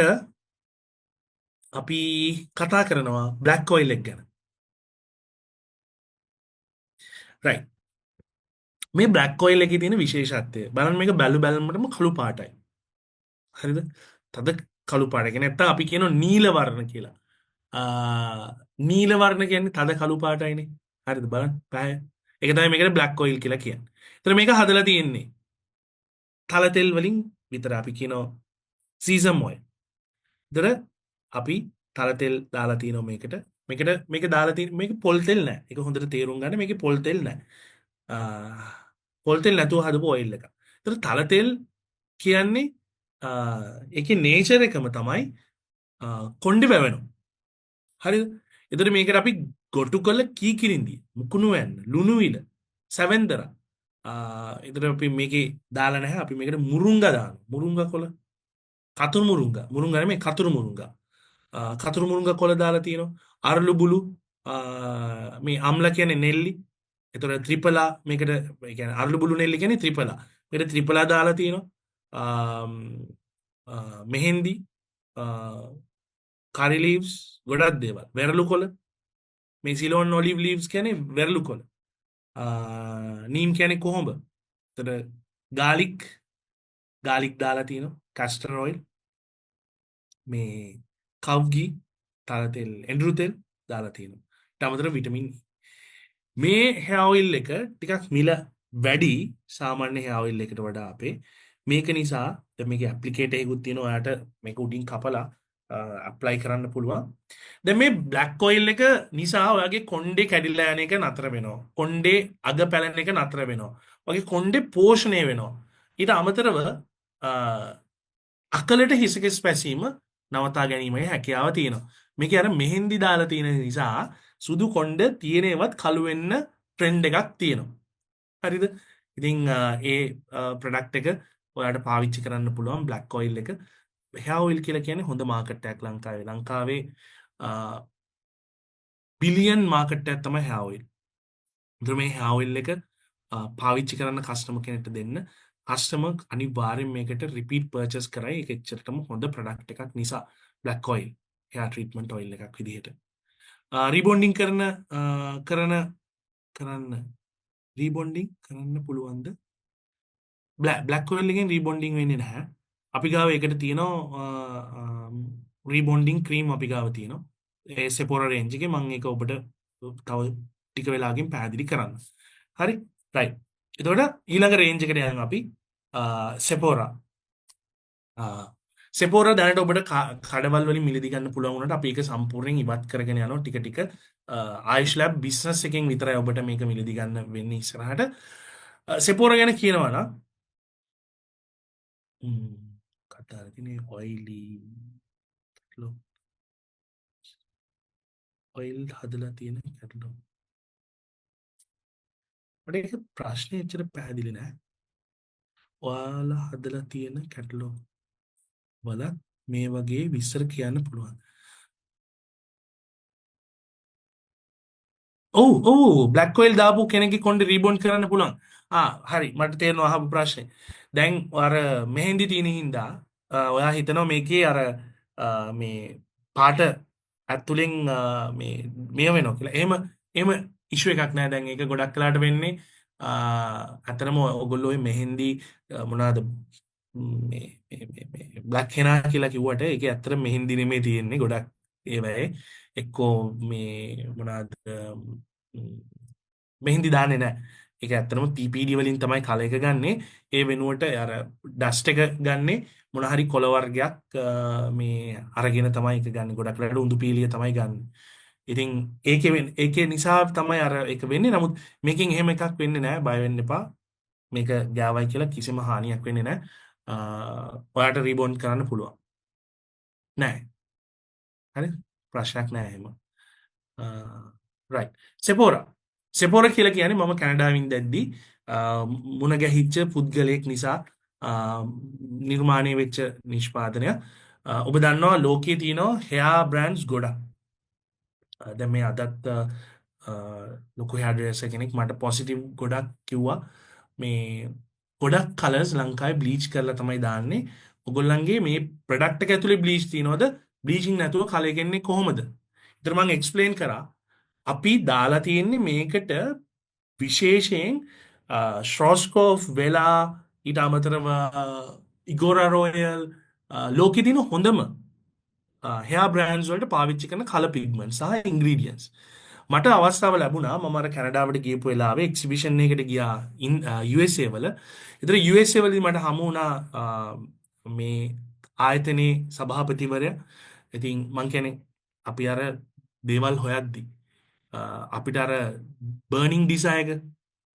අපි කතා කරනවා black oil එක ගැන. Right. මේ black oil එකේ තියෙන විශේෂත්වය. බලන්න මේක බැලුමටම කළු පාටයි. හරිද? තද කළු පාට. ඒ කියන්නේ නැත්තම් අපි කියනවා නීල වර්ණ කියලා. නීල වර්ණ කියන්නේ තද කළු පාටයිනේ. හරිද? බලන්න. පැය. ඒක තමයි මේකට black oil කියලා කියන්නේ. ඒතර මේක හදලා තියෙන්නේ තල තෙල් වලින් විතර අපි කියනවා සීසම් ඔයිල්. ඒතර අපි තල තෙල් දාලා තියෙනවා මේකට. මේක දාලා තියෙන මේක පොල් තෙල් නෑ. ඒක හොඳට තේරුම් ගන්න මේකේ පොල් තෙල් නෑ. පොල් තෙල් නැතුව හදපු ඔයිල් එකක්. ඒතර තල තෙල් කියන්නේ ඒකේ නේචර් එකම තමයි කොණ්ඩේ වැවෙනවා. හරිද? එතකොට මේකට අපි ගොටු කළ කීකිරින්දිය, මුකුණු වැන්න, ලුණු විල, සැවෙන්දර. එතකොට අපි මේකේ දාලා නැහැ. අපි මේකට මුරුංගා දානවා. මුරුංගා කොළ, කතුරු මුරුංගා. මුරුංගා නෙමෙයි කතුරු මුරුංගා. කතුරු මුරුංගා කොළ දාලා තියෙනවා. අරලු බුලු මේ අම්ල කියන්නේ නෙල්ලි. එතකොට ත්‍රිපලා මේකට ඒ කියන්නේ අරලු බුලු නෙල්ලි කියන්නේ ත්‍රිපලා. මේකට ත්‍රිපලා දාලා තියෙනවා. මෙහෙන්දි curry leaves ගොඩක් දේවල්. වෙරළු කොළ මේ සිලෝන් ඔලිව් ලීව්ස් කියන්නේ වෙරළු කොළ. නීම් කියන්නේ කොහොඹ. එතකොට ගාලික් දාලා තියෙනවා. කස්ටර් ඔයිල් මේ කව්ගී තල තෙල් එඬරු තෙල් දාලා තියෙනවා. ඊට අමතරව විටමින් E. මේ hair oil එක ටිකක් මිල වැඩි සාමාන්‍ය hair oil එකට වඩා අපේ. මේක නිසා දැන් මේකේ ඇප්ලිකේටර් එකකුත් තියෙනවා. ඔයාට මේක උඩින් කපලා ඇප්ලයි කරන්න පුළුවන්. දැන් මේ බ්ලැක් ඔයිල් එක නිසා ඔයාගේ කොණ්ඩේ කැඩිලා යන එක නතර වෙනවා. කොණ්ඩේ අග පැලෙන එක නතර වෙනවා. ඔයාගේ කොණ්ඩේ පෝෂණය වෙනවා. ඊට අමතරව අකලට හිසකෙස් පැසීම නවතා ගැනීමේ හැකියාව තියෙනවා. මේකේ අර මෙහෙන්දි දාලා තියෙන නිසා සුදු කොණ්ඩ තියෙනේවත් කළු වෙන්න ට්‍රෙන්ඩ් එකක් තියෙනවා. හරිද? ඉතින් ඒ ප්‍රොඩක්ට් එක ඔයාලට පාවිච්චි කරන්න පුළුවන් බ්ලැක් ඔයිල් එක. hair oil කියලා කියන්නේ හොඳ මාකට් එකක් ලංකාවේ. ලංකාවේ බිලියන් මාකට් එකක් තමයි hair oil. ඒතර මේ hair oil එක පාවිච්චි කරන්න කස්ටමර් කෙනෙක්ට දෙන්න. කස්ටමර් අනිවාර්යෙන් මේකට රිපීට් පර්චේස් කරයි. ඒක එච්චරටම හොඳ ප්‍රොඩක්ට් එකක් නිසා black oil hair treatment oil එකක් විදිහට. රීබොන්ඩින් කරන්න රීබොන්ඩින් කරන්න පුළුවන්ද? බ්ලැක් ඔයිල් එකෙන් රීබොන්ඩින් වෙන්නේ නැහැ. අපි ගාව ඒකට තියෙනවා රීබොන්ඩින් ක්‍රීම් අපි ගාව තියෙනවා. ඒ Sephora range එකේ මම ඒක ඔබට තව ටික වෙලාවකින් පැහැදිලි කරන්න. හරි? රයිට්. එතකොට ඊළඟ රේන්ජ් එකට යනවා අපි Sephora. Sephora දැනට ඔබට කඩවල් වලින් මිලදී ගන්න පුළුවන් වුණාට අපි ඒක සම්පූර්ණයෙන් ඉවත් කරගෙන යනවා ටික ටික. ආයුෂ් ලැබ් බිස්නස් එකෙන් විතරයි ඔබට මේක මිලදී ගන්න වෙන්නේ ඉස්සරහට. Sephora ගැන කියනවා නම් කතා තියෙන්නේ ඔයිල් හදලා තියෙන කැටලොග්. මට ඒක ප්‍රශ්නේ එච්චර පැහැදිලි නෑ. ඔයාලා හදලා තියෙන කැටලොග් වල මේ වගේ විස්තර කියන්න පුළුවන්. ඔව් බ්ලැක් ඔයිල් දාපු කෙනෙක්ගේ කොණ්ඩේ රීබොන්ඩ් කරන්න පුළුවන්. හරි මට තේරෙනවා අහපු ප්‍රශ්නේ. දැන් අර මෙහෙන්දි තියෙන හින්දා ඔයා හිතනවා මේකේ අර මේ පාට ඇතුලෙන් මේ වෙනවා කියලා. එහෙම ඉෂුව එකක් නෑ. දැන් ඒක ගොඩක් කලාට වෙන්නේ අතරම ඔයගොල්ලෝ ඔය මෙහෙන්දි මොනවාද මේ බ්ලැක් හෙනා කියලා කිව්වට ඒකේ ඇත්තට මෙහෙන්දි නෙමෙයි තියෙන්නේ. ගොඩක් ඒවයේ එක්කෝ මේ මොනවාද මෙහින්දි දාන්නේ නැහැ. ඒක ඇත්තටම PPD වලින් තමයි කල එක ගන්නෙ. ඒ වෙනුවට අර ඩස්ට් එක ගන්නෙ මොන හරි කොළ වර්ගයක් මේ අරගෙන තමයි ඒක ගන්නෙ. ගොඩක් වෙලාවට උඳු පීලිය තමයි ගන්නෙ. ඉතින් ඒකේ නිසා තමයි අර ඒක වෙන්නේ. නමුත් මේකෙන් එහෙම එකක් වෙන්නේ නැහැ. බය වෙන්න එපා. මේක ගෑවයි කියලා කිසිම හානියක් වෙන්නේ නැහැ. ඔයාට රීබොන්ඩ් කරන්න පුළුවන්. නෑ. හරි? ප්‍රශ්නයක් නෑ එහෙම. රයිට්. Sephora කියලා කියන්නේ මම කැනඩාවෙන් දැද්දි මුණ ගැහිච්ච පුද්ගලයෙක් නිසා නිර්මාණය වෙච්ච නිෂ්පාදනය. ඔබ දන්නවා ලෝකයේ තියෙනවා හෙයා බ්‍රෑන්ඩ්ස් ගොඩක්. දැන් මේ අදත් ලොකු හෙයා ඩ්‍රෙසර් කෙනෙක් මට පොසිටිව් ගොඩක් කිව්වා මේ ගොඩක් කලර්ස් ලංකාවේ බ්ලීච් කරලා තමයි දාන්නේ. ඔයගොල්ලන්ගේ මේ ප්‍රොඩක්ට් එක ඇතුලේ බ්ලීච් තියනවද? බ්ලීචින් නැතුව කලර් එකන්නේ කොහොමද? ඒතර මම එක්ස්ප්ලেইন කරා. අපි දාලා තියෙන්නේ මේකට විශේෂයෙන් ශ්‍රොස්කෝෆ් වෙලා ඊට අමතරව ඉගෝරා රොයල් ලෝකෙ තියෙන හොඳම හෙයා බ්‍රෑන්ඩ්ස් වලට පාවිච්චි කරන කලර් පිග්මන්ට් සහ ඉන්ග්‍රීඩියන්ට්ස්. මට අවස්ථාව ලැබුණා මම අර කැනඩාවට ගියපු වෙලාවේ එක්සිබිෂන් එකකට ගියා USA වල. ඒතර USA වලදී මට හමු වුණා මේ ආයතනයේ සභාපතිවරයා. ඉතින් මං කියන්නේ අපි අර දේවල් හොයද්දි අපිට අර බර්නින් ඩිසයර් එක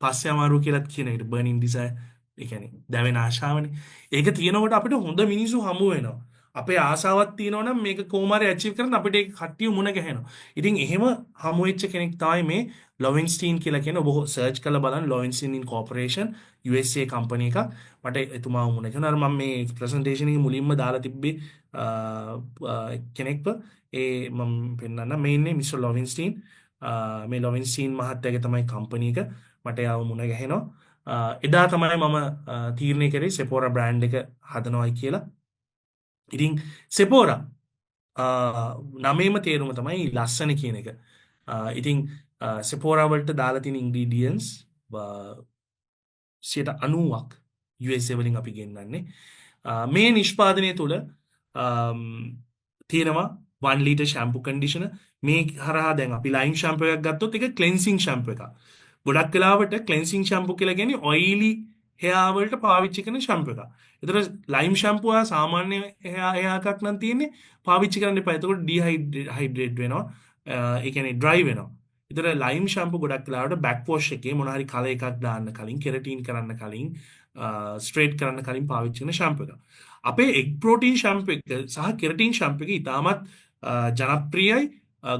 පස්සේ අමාරු කියලාත් කියන එකට බර්නින් ඩිසයර් ඒ කියන්නේ දැවෙන ආශාවනේ. ඒක තියෙනකොට අපිට හොඳ මිනිස්සු හමු වෙනවා. අපේ ආසාවක් තියෙනවා නම් මේක කොහොම හරි අචීව් කරන්න අපිට ඒක කට්ටිය මුණ ගැහෙනවා. ඉතින් එහෙම හමු වෙච්ච කෙනෙක් තමයි මේ ලොවින්ස්ටීන් කියලා කියන ඔබ සර්ච් කරලා බලන්න ලොවින්ස්ටීන් ඉන්කෝපරේෂන් USA කම්පැනි එකක්. මට එතුමාව මුණ ගැහුණා. අර මම මේ ප්‍රසන්ටේෂන් එකේ මුලින්ම දාලා තිබ්බේ කෙනෙක්ව ඒ මම පෙන්නන්න මේ ඉන්නේ මිස්ටර් ලොවින්ස්ටීන්. මේ ලොවින්ස්ටීන් මහත්තයාගේ තමයි කම්පැනි එක. මට යාව මුණ ගැහෙනවා. එදා තමයි මම තීරණය කරේ සෙපෝරා බ්‍රෑන්ඩ් එක හදනවයි කියලා. ඉතින් සෙපෝරා නමේම තේරුම තමයි ලස්සන කියන එක. ඉතින් සෙපෝරා වලට දාලා තියෙන ඉන්ග්‍රීඩියන්ට්ස් 90ක් USA වලින් අපි ගෙන්නන්නේ. මේ නිෂ්පාදනය තුළ තියෙනවා 1 ලීටර් ෂැම්පු කන්ඩිෂනර්. මේ හරහා දැන් අපි ලයිම් ෂැම්පු එකක් ගත්තොත් ඒක ක්ලෙන්සිං ෂැම්පු එකක්. ගොඩක් වෙලාවට ක්ලෙන්සිං ෂැම්පු කියලා කියන්නේ ඔයිලි හෙයා වලට පාවිච්චි කරන ෂැම්පු එකක්. ඒතර ලයිම් ෂැම්පු ආ සාමාන්‍ය හෙයා එකක් නම් තියෙන්නේ පාවිච්චි කරන්න එපා. එතකොට ඩිහයිඩ්‍රේට් වෙනවා. ඒ කියන්නේ ඩ්‍රයි වෙනවා. ඒතර ලයිම් ෂැම්පු ගොඩක් වෙලාවට බෑක් වොෂ් එකේ මොන හරි කලර් එකක් දාන්න කලින් කෙරටින් කරන්න කලින් ස්ට්‍රේට් කරන්න කලින් පාවිච්චි කරන ෂැම්පු එක. අපේ එග් ප්‍රෝටීන් ෂැම්පු එක සහ කෙරටින් ෂැම්පු එක ඉතාමත් ජනප්‍රියයි.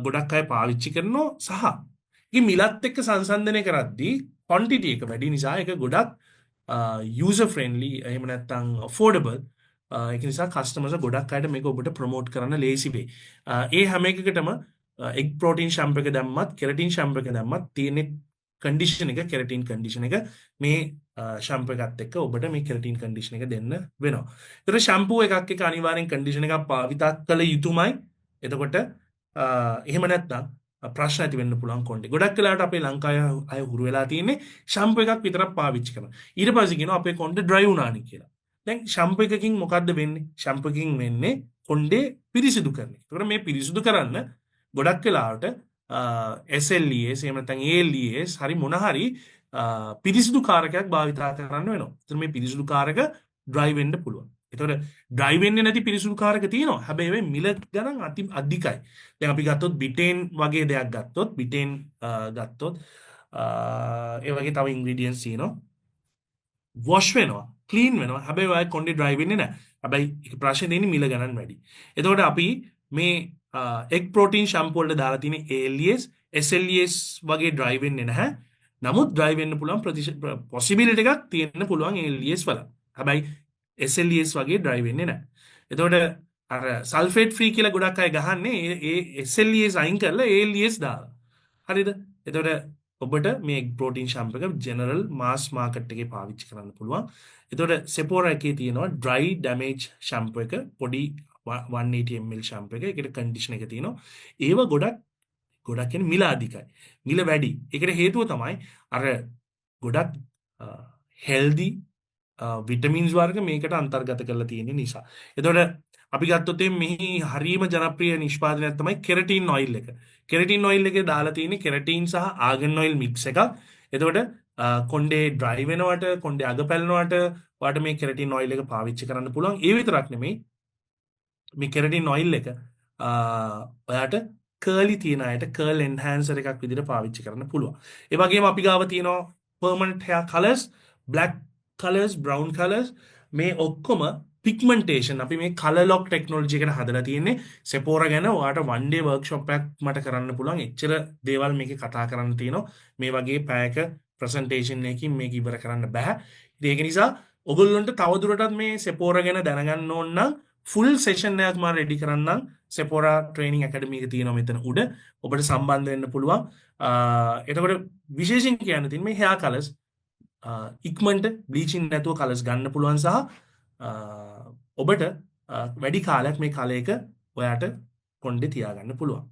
ගොඩක් අය පාවිච්චි කරනවා සහ ඒ මිලත් එක්ක සංසන්දනය කරද්දී ක්වොන්ටිටි එක වැඩි නිසා ඒක ගොඩක් යූසර් ෆ්‍රෙන්ඩ්ලි එහෙම නැත්නම් අෆෝඩබල්. ඒක නිසා කස්ටමර්ස් ගොඩක් අයට මේක ඔබට ප්‍රොමෝට් කරන්න ලේසි වෙයි. ඒ හැම එකකටම එග් ප්‍රෝටීන් ෂැම්පු එක දැම්මත් කෙරටින් ෂැම්පු එක දැම්මත් තියෙන කන්ඩිෂන් එක කෙරටින් කන්ඩිෂන් එක මේ ෂැම්පු එකත් එක්ක ඔබට මේ කෙරටින් කන්ඩිෂන් එක දෙන්න වෙනවා. ඒතර ෂැම්පු එකක් එක අනිවාර්යෙන් කන්ඩිෂන් එකක් භාවිතා කළ යුතුමයි. එතකොට එහෙම නැත්නම් ප්‍රශ්න ඇති වෙන්න පුළුවන් කොණ්ඩේ. ගොඩක් වෙලාවට අපේ ලංකාවේ අය හුරු වෙලා තියෙන්නේ ෂැම්පු එකක් විතරක් පාවිච්චි කරනවා. ඊට පස්සේ කියනවා අපේ කොණ්ඩේ ඩ්‍රයි වුණානි කියලා. දැන් ෂැම්පු එකකින් මොකද්ද වෙන්නේ? ෂැම්පු එකකින් වෙන්නේ කොණ්ඩේ පිරිසිදු කරන එක. ඒකට මේ පිරිසිදු කරන්න ගොඩක් වෙලාවට SLES එහෙම නැත්නම් ALES හරි මොන හරි පිරිසිදු කාරකයක් භාවිතා කරන්න වෙනවා. ඒතර මේ පිරිසිදු කාරක ඩ්‍රයි වෙන්න පුළුවන්. ඒතකොට ඩ්‍රයි වෙන්නේ නැති පිරිසිදු කාරක තියෙනවා. හැබැයි මේ මිල ගණන් අධිකයි. දැන් අපි ගත්තොත් බිටේන් වගේ දෙයක් ගත්තොත් බිටේන් ගත්තොත් ඒ වගේ තව ඉන්ග්‍රීඩියන්ට්ස් තියෙනවා. වොෂ් වෙනවා, ක්ලීන් වෙනවා. හැබැයි ඔය කොණ්ඩේ ඩ්‍රයි වෙන්නේ නැහැ. හැබැයි ඒක ප්‍රශ්නේ දෙන්නේ මිල ගණන් වැඩි. එතකොට අපි මේ එග් ප්‍රෝටීන් ෂැම්පු වලට දාලා තියෙන ALES, SLES වගේ ඩ්‍රයි වෙන්නේ නැහැ. නමුත් ඩ්‍රයි වෙන්න පුළුවන් පොසිබිලිටි එකක් තියෙන්න පුළුවන් ALES වල. හැබැයි SLES වගේ ඩ්‍රයි වෙන්නේ නැහැ. එතකොට අර සල්ෆේට් ෆ්‍රී කියලා ගොඩක් අය ගහන්නේ ඒ SLES අයින් කරලා ALES දාලා. හරිද? එතකොට ඔබට මේ එග් ප්‍රෝටීන් ෂැම්පු එක ජෙනරල් මාස් මාකට් එකේ පාවිච්චි කරන්න පුළුවන්. එතකොට සෙපෝරා එකේ තියෙනවා ඩ්‍රයි ඩැමේජ් ෂැම්පු එක පොඩි 180 ml ෂැම්පු එක. ඒකට කන්ඩිෂන් එක තියෙනවා. ඒව ගොඩක් කියන්නේ මිල අධිකයි. මිල වැඩි. ඒකට හේතුව තමයි අර ගොඩක් හෙල්දි විටමින්ස් වර්ග මේකට අන්තර්ගත කරලා තියෙන නිසා. එතකොට අපි ගත්තොත් මෙහි හරීම ජනප්‍රිය නිෂ්පාදනයක් තමයි කෙරටින් ඔයිල් එක. කෙරටින් ඔයිල් එකේ දාලා තියෙන්නේ කෙරටින් සහ ආගන් ඔයිල් මික්ස් එකක්. එතකොට කොණ්ඩේ ඩ්‍රයි වෙනවට, කොණ්ඩේ අග පැලෙනවට ඔයාලට මේ කෙරටින් ඔයිල් එක පාවිච්චි කරන්න පුළුවන්. ඒ විතරක් නෙමෙයි මේ කෙරටින් ඔයිල් එක ඔයාට කර්ලි තියෙන අයට කර්ල් එන්හාන්සර් එකක් විදිහට පාවිච්චි කරන්න පුළුවන්. ඒ වගේම අපි ගාව තියෙනවා permanent hair colors, black colors, brown colors මේ ඔක්කොම pigmentation අපි මේ color lock technology එකට හදලා තියෙන්නේ. Sephora ගැන ඔයාට one day workshop එකක් මට කරන්න පුළුවන්. එච්චර දේවල් මේකේ කතා කරන්න තියෙනවා. මේ වගේ පැයක ප්‍රසන්ටේෂන් එකකින් මේක ඉවර කරන්න බෑ. ඉතින් ඒක නිසා ඔගොල්ලොන්ට තවදුරටත් මේ Sephora ගැන දැනගන්න ඕන නම් ෆුල් සෙෂන් එකක් මම රෙඩි කරන්නම්. Sephora ට්‍රේනින් ඇකඩමි එක තියෙනවා මෙතන උඩ. ඔබට සම්බන්ධ වෙන්න පුළුවන්. එතකොට විශේෂයෙන් කියන්න තියෙන්නේ මේ hair colors ඉක්මනට බ්ලීචින් නැතුව කලර්ස් ගන්න පුළුවන් සහ ඔබට වැඩි කාලයක් මේ කලයක ඔයාට කොණ්ඩේ තියාගන්න පුළුවන්.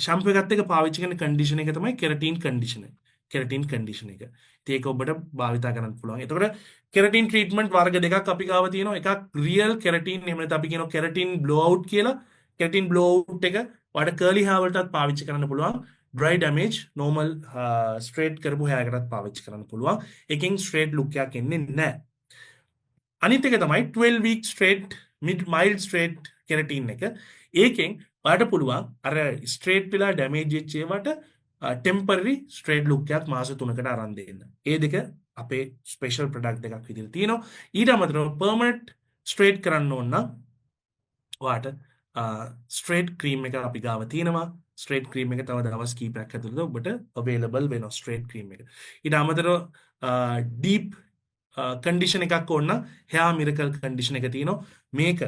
ෂැම්පූ එකත් එක්ක පාවිච්චි කරන කන්ඩිෂන් එක තමයි කෙරටින් කන්ඩිෂනර්. කෙරටින් කන්ඩිෂන් එක. ඉතින් ඒක ඔබට භාවිතා කරන්න පුළුවන්. එතකොට කෙරටින් ට්‍රීට්මන්ට් වර්ග දෙකක් අපි ගාව තියෙනවා. එකක් රියල් කෙරටින් එහෙම නැත්නම් අපි කියනවා කෙරටින් බ්ලෝ අවුට් කියලා. කෙරටින් බ්ලෝ අවුට් එක ඔයාලට කර්ලි hair වලටත් පාවිච්චි කරන්න පුළුවන්. dry damage normal straight කරපු hair එකටත් පාවිච්චි කරන්න පුළුවන්. එකෙන් straight look එකක් එන්නේ නැහැ. අනිත් එක තමයි 12 week straight mild straight keratin එක. ඒකෙන් ඔයාලට පුළුවන් අර straight වෙලා damage වෙච්ච ඒවට temporary straight look එකක් මාස 3කට අරන් දෙන්න. ඒ දෙක අපේ special product එකක් විදිහට තියෙනවා. ඊට අමතරව permanent straight කරන්න ඕන නම් ඔයාලට straight cream එක අපි ගාව තියෙනවා. straight cream එක තව දවස් කීපයක් ඇතුළත ඔබට available වෙනවා straight cream එක. ඊට අමතරව deep කන්ඩිෂන් එකක් ඕන නම් hair miracle කන්ඩිෂන් එක තියෙනවා. මේක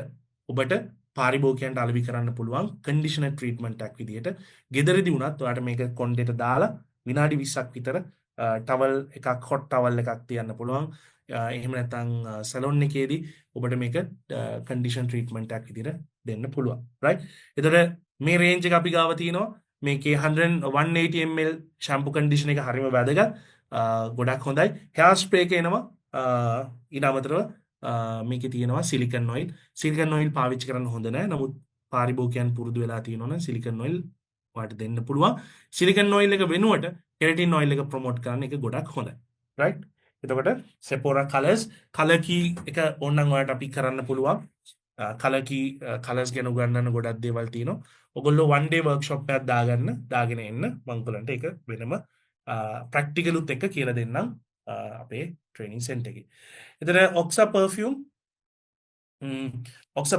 ඔබට පාරිභෝගිකයන්ට අලෙවි කරන්න පුළුවන් කන්ඩිෂනර් ට්‍රීට්මන්ට් එකක් විදිහට. ගෙදරදී වුණත් ඔයාලට මේක කොණ්ඩේට දාලා විනාඩි 20ක් විතර ටවල් එකක් හොට් ටවල් එකක් තියන්න පුළුවන්. එහෙම නැත්නම් සැලොන් එකේදී ඔබට මේක කන්ඩිෂන් ට්‍රීට්මන්ට් එකක් විදිහට දෙන්න පුළුවන්. රයිට්. එතකොට මේ රේන්ජ් එක අපි ගාව තියෙනවා. මේකේ 180 ml ෂැම්පු කන්ඩිෂන් එක හරිම වැදගත්. ගොඩක් හොඳයි. hair spray එක එනවා. ඊට අමතරව මේකේ තියෙනවා සිලිකන් ඔයිල්. සිලිකන් ඔයිල් පාවිච්චි කරන්න හොඳ නැහැ. නමුත් පාරිභෝගිකයන් පුරුදු වෙලා තියෙනවා නම් සිලිකන් ඔයිල් ඔයාලට දෙන්න පුළුවන්. සිලිකන් ඔයිල් එක වෙනුවට කෙරටින් ඔයිල් එක ප්‍රොමෝට් කරන්න එක ගොඩක් හොඳයි. රයිට්. එතකොට Sephora colors color key එක ඕනනම් ඔයාලට අපි කරන්න පුළුවන්. color key colors ගැන උගන්වන්න ගොඩක් දේවල් තියෙනවා. ඔයගොල්ලෝ one day workshop එකක් දාගෙන එන්න මම ඔයගොල්ලන්ට ඒක වෙනම ප්‍රැක්ටිකලුත් එක්ක කියලා දෙන්නම්. අපේ ට්‍රේනින් සෙන්ටර් එකේ. එතන ඔක්සා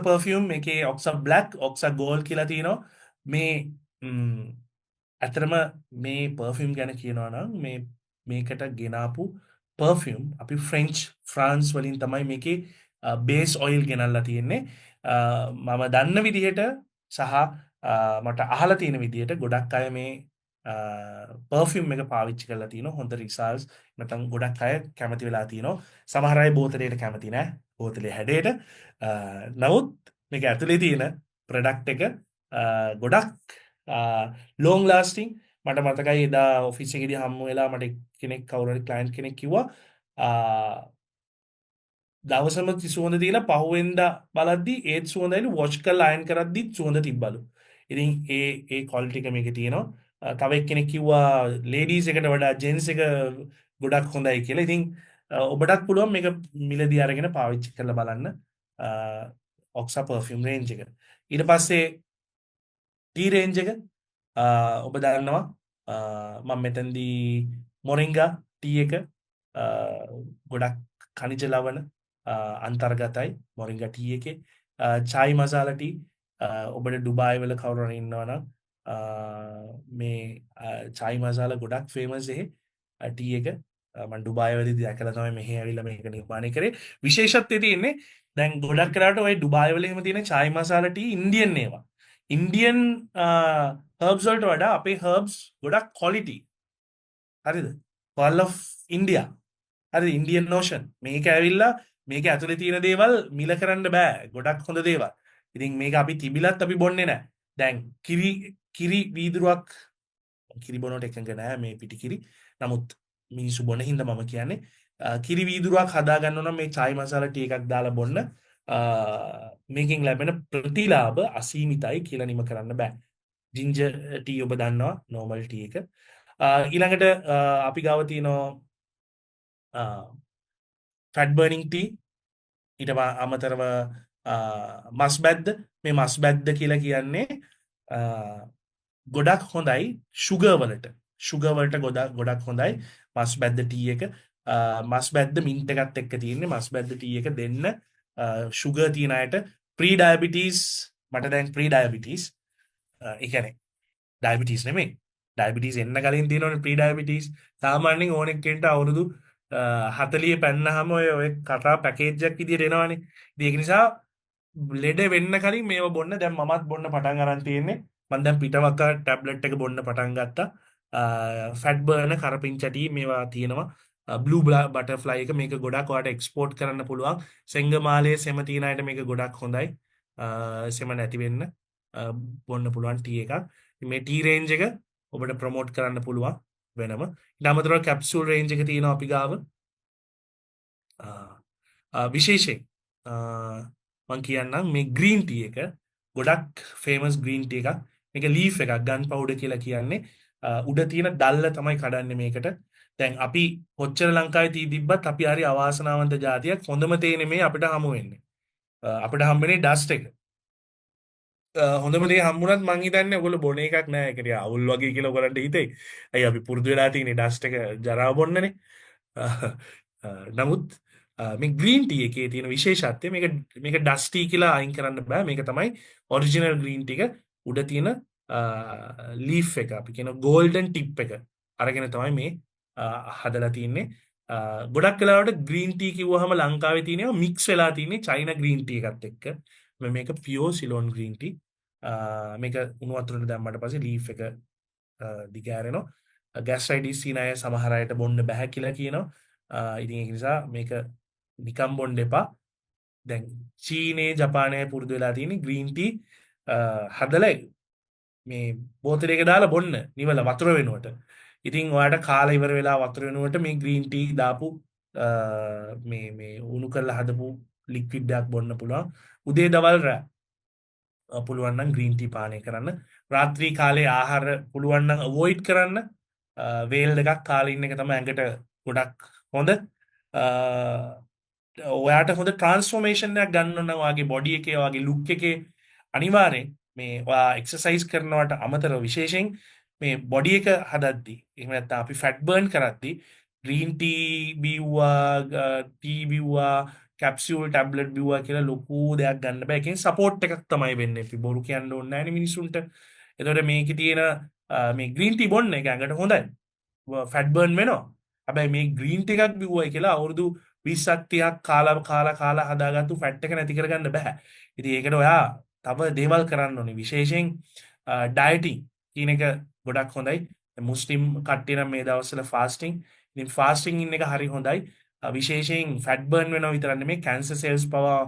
perfume මේකේ ඔක්සා black ඔක්සා gold කියලා තියෙනවා. මේ ඇත්තටම මේ perfume ගැන කියනවා නම් මේකට ගෙනාපු perfume අපි France වලින් තමයි මේකේ base oil ගෙනල්ලා තියෙන්නේ. මම දන්න විදිහට සහ මට අහලා තියෙන විදිහට ගොඩක් අය මේ perfume එක පාවිච්චි කරලා තිනවා. හොඳ results නැත්නම් ගොඩක් අය කැමති වෙලා තිනවා. සමහර අය බෝතලයට කැමති නැහැ. බෝතලේ හැඩයට. නමුත් මේක ඇතුලේ තියෙන product එක ගොඩක් long lasting. මට මතකයි එදා ඔෆිස් එකේදී හම්බ වෙලා මට කෙනෙක් කවුරු හරි client කෙනෙක් කිව්වා දවසම සුවඳ තියලා පහුවෙන්දා බලද්දි ඒත් සුවඳයිලු වොෂ් කරලා අයන් කරද්දිත් සුවඳ තිබ්බලු. ඉතින් ඒ quality එක මේකේ තියෙනවා. තව එක්කෙනෙක් කිව්වා ලේඩීස් එකට වඩා ජෙන්ස් එක ගොඩක් හොඳයි කියලා. ඉතින් ඔබටත් පුළුවන් මේක මිලදී අරගෙන පාවිච්චි කරලා බලන්න ඔක්සා perfume range එක. ඊට පස්සේ ටී රේන්ජ් එක ඔබ දන්නවා මම මෙතනදී මොරින්ගා ටී එක ගොඩක් khනිජ ලවණ අන්තර්ගතයි මොරින්ගා ටී එකේ. chai masala ටී ඔබට ඩුබායි වල කවුරු හරි ඉන්නවා නම් මේ chai masala ගොඩක් ෆේමස් එහෙ ටී එක. මම ඩුබායි වලදී දැකලා තමයි මෙහෙ ඇවිල්ලා මේක නිර්මාණය කරේ. විශේෂත්වය තියෙන්නේ දැන් ගොඩක් කරාට ඔය ඩුබායි වල එහෙම තියෙන chai masala ටී ඉන්දියන් ඒවා. ඉන්දියන් herbs වලට වඩා අපේ herbs ගොඩක් quality. හරිද? Pearl of India. හරි Indian Ocean. මේක ඇවිල්ලා මේක ඇතුලේ තියෙන දේවල් මිල කරන්න බෑ. ගොඩක් හොඳ දේවල්. ඉතින් මේක අපි තිබිලත් අපි බොන්නේ නැහැ. දැන් කිරි වීදුරුවක් කිරි බොනට එකඟ නැහැ මේ පිටි කිරි. නමුත් මිනිස්සු බොන හින්දා මම කියන්නේ කිරි වීදුරුවක් හදා ගන්න නම් මේ chai masala ටී එකක් දාලා බොන්න මේකෙන් ලැබෙන ප්‍රතිලාභ අසීමිතයි කියලා නිම කරන්න බෑ. ජින්ජර් ටී ඔබ දන්නවා normal ටී එක. ඊළඟට අපි ගාව තියෙනවා fat burning tea. ඊට අමතරව මස් බැද්ද. මේ මස් බැද්ද කියලා කියන්නේ ගොඩක් හොඳයි sugar වලට. sugar වලට ගොඩක් හොඳයි මස් බැද්ද ටී එක. මස් බැද්ද මින්ට් එකත් එක්ක තියෙන්නේ. මස් බැද්ද ටී එක දෙන්න sugar තියෙන අයට pre diabetes මට දැන් pre diabetes ඒ කියන්නේ diabetes නෙමෙයි ඩයබටිස් එන්න කලින් තියෙනවනේ ප්‍රී ඩයබටිස්. සාමාන්‍යයෙන් ඕන එක්කෙන්ට අවුරුදු 40 පැන්නහම ඔය කතා පැකේජ් එකක් විදියට එනවනේ. ඉතින් ඒක නිසා ලෙඩ වෙන්න කලින් මේව බොන්න. දැන් මමත් බොන්න පටන් අරන් තියෙන්නේ. මම දැන් පිටවක ටැබ්ලට් එක බොන්න පටන් ගත්තා. ෆැට් බර්නර් කරපිංචටි මේවා තියෙනවා. බ්ලූ බටර්ෆ්ලයි එක මේක ගොඩක් ඔයාලට එක්ස්පෝර්ට් කරන්න පුළුවන්. සෙංගමාලයේ සෙම තියන අයට මේක ගොඩක් හොඳයි. සෙම නැති වෙන්න බොන්න පුළුවන් ටී එකක්. මේ ටී රේන්ජ් එක ඔබට ප්‍රොමෝට් කරන්න පුළුවන් වෙනම. ඊට අමතරව කැප්සූල් රේන්ජ් එක තියෙනවා අපි ගාව. විශේෂයෙන් මම කියන්නම් මේ ග්‍රීන් ටී එක ගොඩක් ෆේමස් ග්‍රීන් ටී එකක්. මේක ලීෆ් එකක් ගන් පවුඩර් කියලා කියන්නේ. උඩ තියෙන දැල්ල තමයි කඩන්නේ මේකට. දැන් අපි කොච්චර ලංකාවේ තී තිබ්බත් අපි හරි අවාසනාවන්ත జాතියක්. හොඳම තේ නෙමේ අපිට හමු වෙන්නේ. අපිට හම්බෙන්නේ ඩස්ට් එක. හොඳම දේ හම්බුණත් මං හිතන්නේ ඔයගොල්ලෝ බොන එකක් නෑ. ඒක නිකන් අවුල් වගේ කියලා ඔයගලන්ට හිතෙයි. අයි අපි පුරුදු වෙලා තියෙන්නේ ඩස්ට් එක ජරාව බොන්නනේ. නමුත් මේ ග්‍රීන් ටී එකේ තියෙන විශේෂත්වය මේක ඩස්ට් ටී කියලා අයින් කරන්න බෑ. මේක තමයි ඔරිජිනල් ග්‍රීන් ටී එක. උඩ තියෙන ලීෆ් එක අපි කියන ගෝල්ඩන් ටිප් එක අරගෙන තමයි මේ හදලා තින්නේ. ගොඩක් වෙලාවට ග්‍රීන් ටී කිව්වහම ලංකාවේ තියෙනවා මික්ස් වෙලා තින්නේ චයිනා ග්‍රීන් ටී එකත් එක්ක. මේක පියෝර් සිලෝන් ග්‍රීන් ටී. මේක උණු වතුරට දැම්මට පස්සේ ලීෆ් එක දිගෑරෙනවා. ගෑස්ට්‍රයිටිස් තියෙන අය සමහර අයට බොන්න බෑ කියලා කියනවා. ඉතින් ඒක නිසා මේක නිකම් බොන්න එපා. දැන් චීනේ ජපානයේ පුරුදු වෙලා තියෙන ග්‍රීන් ටී හදලා මේ බෝතලයක දාලා බොන්න නිවල වතුර වෙනුවට. ඉතින් ඔයාලට කාලා ඉවර වෙලා වතුර වෙනුවට මේ ග්‍රීන් ටී දාපු මේ උණු කරලා හදපු ලික්විඩ් එකක් බොන්න පුළුවන්. උදේ දවල් රෑ පුළුවන් නම් ග්‍රීන් ටී පානය කරන්න. රාත්‍රී කාලේ ආහාර පුළුවන් නම් අවොයිඩ් කරන්න. වේල් එකක් කාලා ඉන්න එක තමයි ඇඟට ගොඩක් හොඳ. ඔයාට හොඳ ට්‍රාන්ස්ෆෝමේෂන් එකක් ගන්න නම් ඔයාගේ බොඩි එකේ ඔයාගේ ලුක් එකේ අනිවාර්යෙන් මේ ඔයා එක්සර්සයිස් කරනවට අමතරව විශේෂයෙන් මේ බොඩි එක හදද්දී එහෙම නැත්නම් අපි ෆැට් බර්න් කරද්දී ග්‍රීන් ටී බිව්වා ටී බිව්වා කැප්සියුල් ටැබ්ලට් බිව්වා කියලා ලොකු දෙයක් ගන්න බෑ. ඒකෙන් සපෝට් එකක් තමයි වෙන්නේ. අපි බොරු කියන්න ඕනේ නැහැ නේ මිනිස්සුන්ට. එතකොට මේකේ තියෙන මේ ග්‍රීන් ටී බොන්න එක ඇඟට හොඳයි. ෆැට් බර්න් වෙනවා. හැබැයි මේ ග්‍රීන් ටී එකක් බිව්වයි කියලා අවුරුදු 20ක් 30ක් කාලා හදාගත්තු ෆැට් එක නැති කරගන්න බෑ. ඉතින් ඒකට ඔයා තව දේවල් කරන්න ඕනේ. විශේෂයෙන් ඩයටින් කියන එක ගොඩක් හොඳයි. මුස්ලිම් කට්ටිය නම් මේ දවස්වල ෆාස්ටිං. ඉතින් ෆාස්ටිං ඉන්න එක හරි හොඳයි. විශේෂයෙන් ෆැට් බර්න් වෙනවා විතරක් නෙමෙයි කැන්සර් සෙල්ස් පවා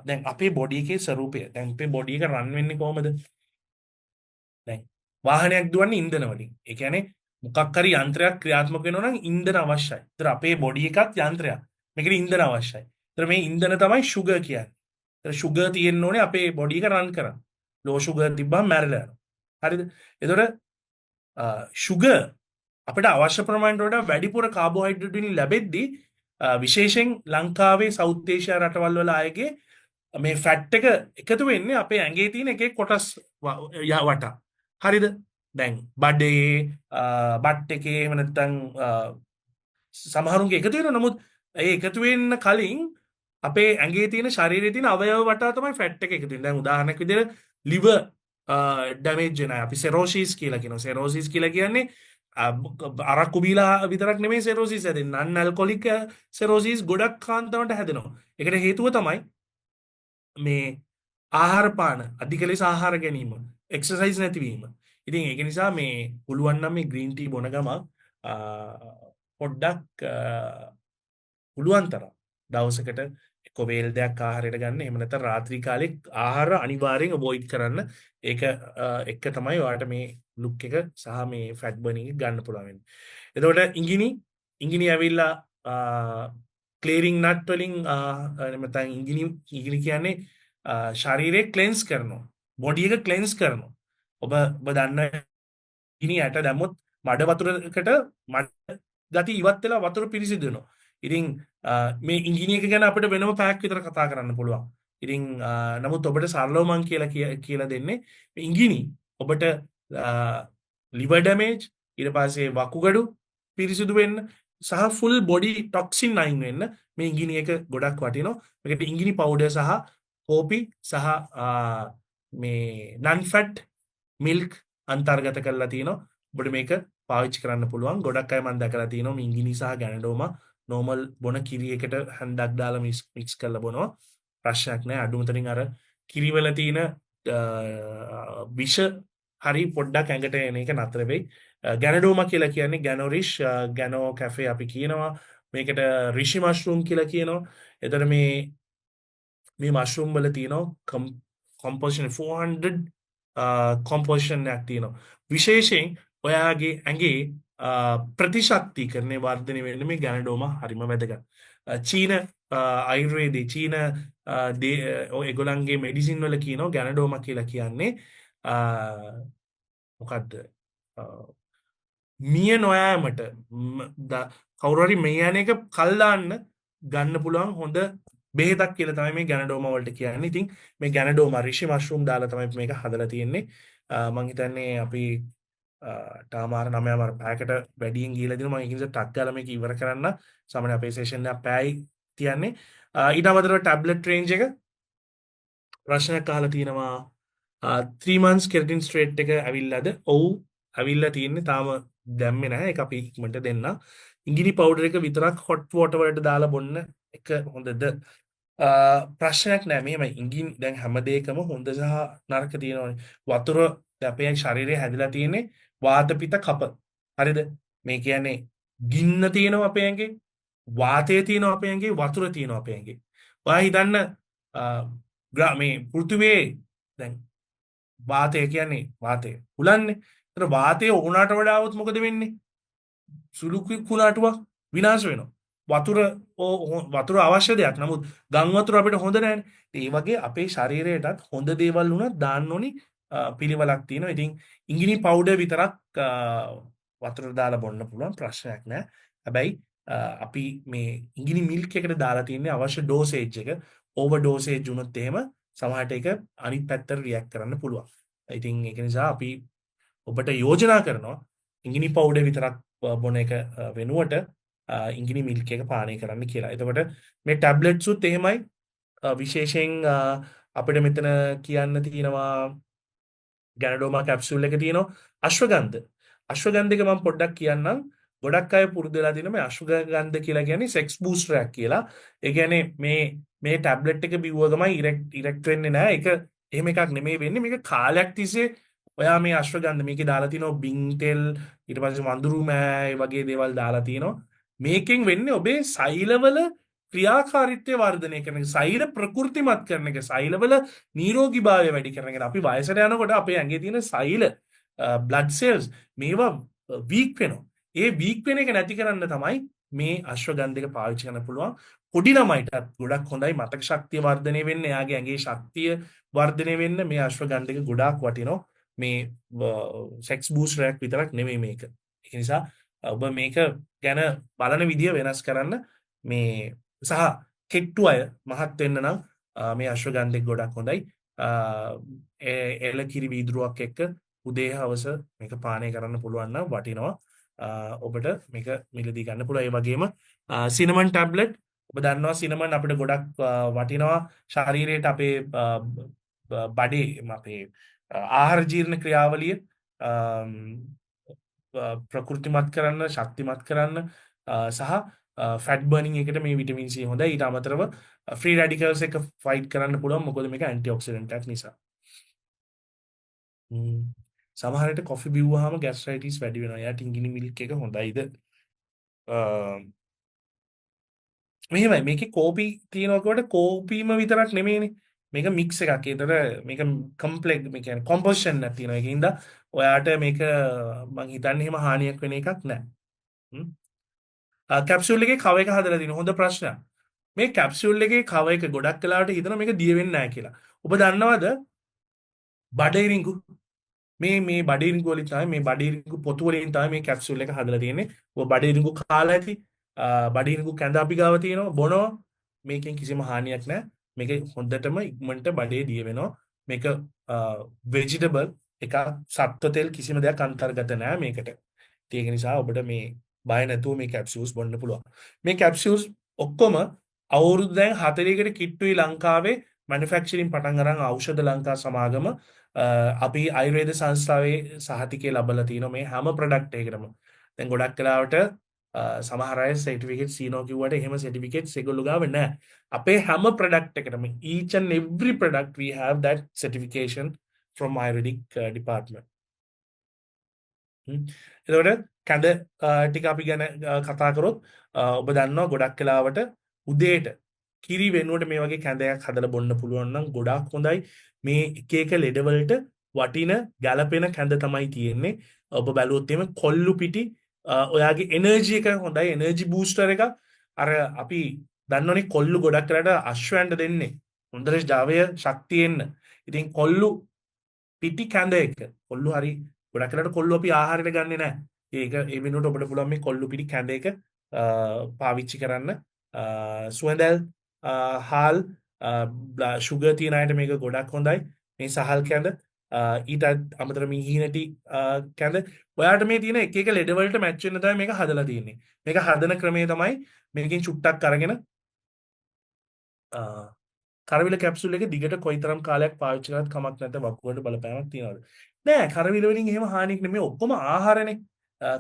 දැන් අපේ බොඩි එකේ ස්වරූපය. දැන් අපේ බොඩි එක රන් වෙන්නේ කොහමද? දැන් වාහනයක් දුවන්නේ ඉන්ධන වලින්. ඒ කියන්නේ මොකක් හරි යන්ත්‍රයක් ක්‍රියාත්මක වෙනවා නම් ඉන්ධන අවශ්‍යයි. ඒතර අපේ බොඩි එකත් යන්ත්‍රයක්. මේකට ඉන්ධන අවශ්‍යයි. ඒතර මේ ඉන්ධන තමයි ෂුගර් කියන්නේ. ඒතර ෂුගර් තියෙන්න ඕනේ අපේ බොඩි එක රන් කරන්න. ලෝ ෂුගර් තිබ්බම මැරෙලා යනවා. හරිද? ඒතර ෂුගර් අපිට අවශ්‍ය ප්‍රමාණයට වඩා වැඩිපුර කාබෝහයිඩ්‍රේට් වලින් ලැබෙද්දී විශේෂයෙන් ලංකාවේ සවුත් ඒෂියා රටවල් වල අයගේ මේ ෆැට් එක එකතු වෙන්නේ අපේ ඇඟේ තියෙන එක එක කොටස් වටා. හරිද? දැන් බඩේ බට් එකේ එහෙම නැත්නම් සමහරුන්ගේ එකතු වෙනවා. නමුත් ඒ එකතු වෙන්න කලින් අපේ ඇඟේ තියෙන ශරීරයේ තියෙන අවයව වටා තමයි ෆැට් එක එකතු වෙන්නේ. දැන් උදාහරණයක් විදිහට liver ඩැමේජ් වෙන අය අපි සෙරෝසිස් කියලා කියනවා. සෙරෝසිස් කියලා කියන්නේ අරක්කු බීලා විතරක් නෙමෙයි සෙරෝසිස් හැදෙන්නේ. නන් ඇල්කොහොලික් සෙරෝසිස් ගොඩක් කාන්තාවන්ට හැදෙනවා. ඒකට හේතුව තමයි මේ ආහාර පාන අධික ලෙස ආහාර ගැනීම, එක්සර්සයිස් නැතිවීම. ඉතින් ඒක නිසා මේ පුළුවන් නම් මේ ග්‍රීන් ටී බොන ගම පොඩ්ඩක් පුළුවන් තරම් දවසකට එක්ක වේල් දෙයක් ආහාරයට ගන්න. එහෙම නැත්නම් රාත්‍රී කාලේ ආහාර අනිවාර්යෙන් අවොයිඩ් කරන්න. ඒක එක්ක තමයි ඔයාලට මේ ලුක් එක සහ මේ ෆැට් බර්නින් එක ගන්න පුළුවන් වෙන්නේ. එතකොට ඉංගිනි ඇවිල්ලා ක්ලියරින් නට් වලින් නැත්නම් ඉංගිනි කියන්නේ ශරීරය ක්ලෙන්ස් කරනවා. බොඩි එක ක්ලෙන්ස් කරනවා. ඔබ දන්න ඉංගිනි යට දැම්මොත් මඩ වතුරකට මඩ ගති ඉවත් වෙලා වතුර පිරිසිදු වෙනවා. ඉතින් මේ ඉංගිනි එක ගැන අපිට වෙනම පැයක් විතර කතා කරන්න පුළුවන්. ඉතින් නමුත් ඔබට සරලව මම කියලා දෙන්නේ ඉංගිනි ඔබට liver damage ඊට පස්සේ වකුගඩු පිරිසිදු වෙන්න සහ full body toxin අයින් වෙන්න මේ ඉංගිනි එක ගොඩක් වටිනවා. මේකට ඉංගිනි පවුඩර් සහ කෝපි සහ මේ non fat milk අන්තර්ගත කරලා තියෙනවා. ඔබට මේක පාවිච්චි කරන්න පුළුවන්. ගොඩක් අය මම දැකලා තියෙනවා මිංගිනි සහ ගැනඩෝමා normal බොන කිරි එකට හැන්දක් දාලා මික්ස් කරලා බොනවා. ප්‍රශ්නයක් නැහැ. අඩුමතරින් අර කිරිවල තියෙන විෂ හරි පොඩ්ඩක් ඇඟට එන එක නතර වෙයි. ගැනඩෝමා කියලා කියන්නේ ගැනෝරිෂ් ගැනෝ කැෆේ අපි කියනවා. මේකට රිෂි මෂ්රූම් කියලා කියනවා. එතකොට මේ මෂ්රූම් වල තියෙනවා කොම්පොසිෂන් 400 කොම්පොසිෂන් එකක් තියෙනවා. විශේෂයෙන් ඔයාගේ ඇඟේ ප්‍රතිශක්තිකරණය වර්ධනය වෙන්න මේ ගැනඩෝමා හරිම වැදගත්. චීන ආයුර්වේදයේ චීන ඒගොල්ලන්ගේ මෙඩිසින් වල කියනවා ගැනඩෝමා කියලා කියන්නේ මොකද්ද? මිය නොයෑමට කවුරු හරි මේ යන එක කල් දාන්න ගන්න පුළුවන් හොඳ බෙහෙතක් කියලා තමයි මේ ගැනඩෝමා වලට කියන්නේ. ඉතින් මේ ගැනඩෝමා රිෂි මෂ්රූම් දාලා තමයි මේක හදලා තියෙන්නේ. මම හිතන්නේ අපි තාමාර 9මාර පැයකට වැඩියෙන් ගිහලා දිනවා. මම ඒකින්ද ටක් ගාලා මේක ඉවර කරන්න. සාමාන්‍ය අපේ සෙෂන් එක පැයයි තියන්නේ. ඊට අමතරව ටැබ්ලට් රේන්ජ් එක ප්‍රශ්නයක් අහලා තියෙනවා. 3 months කෙරටින් ස්ට්‍රේට් එක ඇවිල්ලාද? ඔව් ඇවිල්ලා තියෙන්නේ. තාම දැම්මේ නැහැ. ඒක අපි ඉක්මනට දෙන්න. ඉඟිනි පවුඩර් එක විතරක් හොට් වෝටර් වලට දාලා බොන්න එක හොඳද? ප්‍රශ්නයක් නෑ. මෙහෙමයි ඉඟින් දැන් හැම දෙයකම හොඳ සහ නරක තියෙනවානේ. වතුර අපේ ශරීරයේ හැදිලා තියෙන්නේ වාත පිත කප. හරිද? මේ කියන්නේ ගින්න තියෙනවා අපේ ඇඟේ. වාතය තියෙනවා අපේ ඇඟේ. වතුර තියෙනවා අපේ ඇඟේ. ඔයා හිතන්න මේ පෘථිවියේ දැන් වාතය කියන්නේ වාතය. හුලන්නේ. ඒතර වාතය ඕනාට වඩා આવොත් මොකද වෙන්නේ? සුළු කුණාටුවක් විනාශ වෙනවා. වතුර අවශ්‍ය දෙයක්. නමුත් ගම් වතුර අපිට හොඳ නැහැනේ. ඒ වගේ අපේ ශරීරයටත් හොඳ දේවල් උනත් දාන්න ඕනි පිළිවෙලක් තියෙනවා. ඉතින් ඉඟිනි පවුඩර් විතරක් වතුර දාලා බොන්න පුළුවන් ප්‍රශ්නයක් නැහැ. හැබැයි අපි මේ ඉඟිනි මිල්ක් එකට දාලා තියෙන්නේ අවශ්‍ය ඩෝසේජ් එක. ඕවර් ඩෝසේජ් වුණොත් එහෙම සමහරට ඒක අනිත් පැත්තට රියැක්ට් කරන්න පුළුවන්. ඉතින් ඒක නිසා අපි ඔබට යෝජනා කරනවා ඉඟිනි පවුඩර් විතරක් බොන එක වෙනුවට ඉඟිනි මිල්ක් එක පානය කරන්න කියලා. එතකොට මේ ටැබ්ලට්ස් උත් එහෙමයි. විශේෂයෙන් අපිට මෙතන කියන්න තියෙනවා ගැනඩෝමා කැප්සූල් එක තියෙනවා අශ්වගන්ධ. අශ්වගන්ධ එක මම පොඩ්ඩක් කියන්නම්. ගොඩක් අය පුරුදු වෙලා තියෙනවා මේ අශ්වගන්ධ කියලා කියන්නේ සෙක්ස් බූස්ටර් එකක් කියලා. ඒ කියන්නේ මේ ටැබ්ලට් එක බිව්ව ගමන් ඉරෙක්ට් වෙන්නේ නැහැ. ඒක එහෙම එකක් නෙමෙයි වෙන්නේ. මේක කාලයක් තිස්සේ ඔයා මේ අශ්වගන්ධ මේකේ දාලා තිනවා බින් තෙල් ඊට පස්සේ වඳුරු මෑ වගේ දේවල් දාලා තිනවා. මේකෙන් වෙන්නේ ඔබේ සෛලවල ක්‍රියාකාරීත්වය වර්ධනය කරන එක, සෛල ප්‍රකෘතිමත් කරන එක, සෛලවල නිරෝගීභාවය වැඩි කරන එක. අපි වයසට යනකොට අපේ ඇඟේ තියෙන සෛල බ්ලඩ් සෙල්ස් මේවා වීක් වෙනවා. ඒ වීක් වෙන එක නැති කරන්න තමයි මේ අශ්වගන්ධ එක පාවිච්චි කරන්න පුළුවන්. පොඩි ළමයිටත් ගොඩක් හොඳයි මතක ශක්තිය වර්ධනය වෙන්න, එයාගේ ඇඟේ ශක්තිය වර්ධනය වෙන්න මේ අශ්වගන්ධ එක ගොඩාක් වටිනවා. මේ සෙක්ස් බූස්ටර් එකක් විතරක් නෙමෙයි මේක. ඒ නිසා ඔබ මේක ගැන බලන විදිය වෙනස් කරන්න මේ සහ කෙට්ටු අය මහත් වෙන්න නම් මේ අශ්වගන්ධෙක් ගොඩක් හොඳයි. එළ කිරි වීදුරුවක් එක්ක උදේ හවස මේක පානය කරන්න පුළුවන් නම් වටිනවා. ඔබට මේක මිලදී ගන්න පුළුවන්. ඒ වගේම සිනමන් ටැබ්ලට් ඔබ දන්නවා සිනමන් අපිට ගොඩක් වටිනවා ශරීරයට අපේ බඩේ අපේ ආහාර ජීර්ණ ක්‍රියාවලිය ප්‍රකෘතිමත් කරන්න, ශක්තිමත් කරන්න සහ ෆැට් බර්නින් එකට මේ විටමින් C හොඳයි. ඊට අමතරව ෆ්‍රී රැඩිකල්ස් එක ෆයිට් කරන්න පුළුවන්. මොකද මේක ඇන්ටිඔක්සිඩන්ට් එකක් නිසා. සමහර විට කොෆි බිව්වහම ગેස්ට්‍රයිටිස් වැඩි වෙනවා. යාට ඉඟිනි මිල්ක් එක හොඳයිද? මෙහෙමයි මේකේ කෝපි තියෙනකොට කෝපිම විතරක් නෙමෙයිනේ. මේක මික්ස් එකක්. ඒතර මේක කම්ප්ලෙක්ස් මේ කියන්නේ කොම්පොසිෂන් එකක් තියෙනවා. ඒකින්ද ඔයාට මේක මං හිතන්නේ එහෙම හානියක් වෙන එකක් නෑ. කැප්සූල් එකේ කව එක හදලා තියෙන හොඳ ප්‍රශ්නයක්. මේ කැප්සූල් එකේ කව එක ගොඩක් වෙලාවට හිතනවා මේක දිය වෙන්නේ නැහැ කියලා. ඔබ දන්නවද? බඩේරිඟු මේ බඩේරිඟු වලින් තමයි මේ බඩේරිඟු පොතු වලින් තමයි මේ කැප්සූල් එක හදලා තියෙන්නේ. ඔබ බඩේරිඟු කාලා ඇති. බඩේරිඟු කැඳ අපි ගාව තියෙනවා බොනවා. මේකෙන් කිසිම හානියක් නැහැ. මේක හොඳටම ඉක්මනට බඩේ දිය වෙනවා. මේක වෙජිටබල් එක සත්ව තෙල් කිසිම දෙයක් අන්තර්ගත නැහැ මේකට. ඒක නිසා ඔබට මේ බය නැතුව මේ කැප්සියුල්ස් බොන්න පුළුවන්. මේ කැප්සියුල්ස් ඔක්කොම අවුරුදු දැන් 40කට කිට්ටුයි ලංකාවේ මැනුෆැක්චරින් පටන් අරන් ඖෂධ ලංකා සමාගම අපි ආයුර්වේද සංස්ථාවේ සහතිකය ලබලා තියෙනවා මේ හැම ප්‍රොඩක්ට් එකකටම. දැන් ගොඩක් වෙලාවට සමහර අය සර්ටිෆිකේට් සීනෝ කිව්වට එහෙම සර්ටිෆිකේට්ස් ඒගොල්ලෝ ගාව නැහැ. අපේ හැම ප්‍රොඩක්ට් එකටම each and every product we have that certification from Ayurvedic department. එතකොට කැඳ ටික අපි ගැන කතා කරොත් ඔබ දන්නවා ගොඩක් වෙලාවට උදේට කිරි වෙනුවට මේ වගේ කැඳයක් හදලා බොන්න පුළුවන් නම් ගොඩාක් හොඳයි. මේ එක එක ලෙඩවලට වටින ගැළපෙන කැඳ තමයි තියෙන්නේ. ඔබ බැලුවොත් එහෙම කොල්ලු පිටි ඔයාගේ එනර්ජි එක හොඳයි, එනර්ජි බූස්ටර් එක. අර අපි දන්නවනේ කොල්ලු ගොඩක් වෙලාට අශ්වයන්ට දෙන්නේ හොඳට ජවය ශක්තිය එන්න. ඉතින් කොල්ලු පිටි කැඳ එක කොල්ලු හරි ගොඩක් වෙලාට කොල්ලු අපි ආහාරයට ගන්නෙ නැහැ. ඒක ඒ වෙනුවට ඔබට පුළුවන් මේ කොල්ලු පිටි කැඳ එක පාවිච්චි කරන්න. සුවඳල් හාල් ෂුගර් තියන අයට මේක ගොඩක් හොඳයි. මේ සහල් කැඳ ඊට අමතරව මේ හීනටි කැඳ ඔයාලට මේ තියෙන එක එක ලෙඩ වලට මැච් වෙන්න තමයි මේක හදලා තියෙන්නේ. මේක හදන ක්‍රමය තමයි මේකෙන් චුට්ටක් අරගෙන කරවිල කැප්සූල් එක දිගට කොයිතරම් කාලයක් පාවිච්චි කරත් කමක් නැත වකුගඩු බලපෑමක් තියනවද? නෑ කරවිල වලින් එහෙම හානියක් නෙමෙයි ඔක්කොම ආහාරනේ.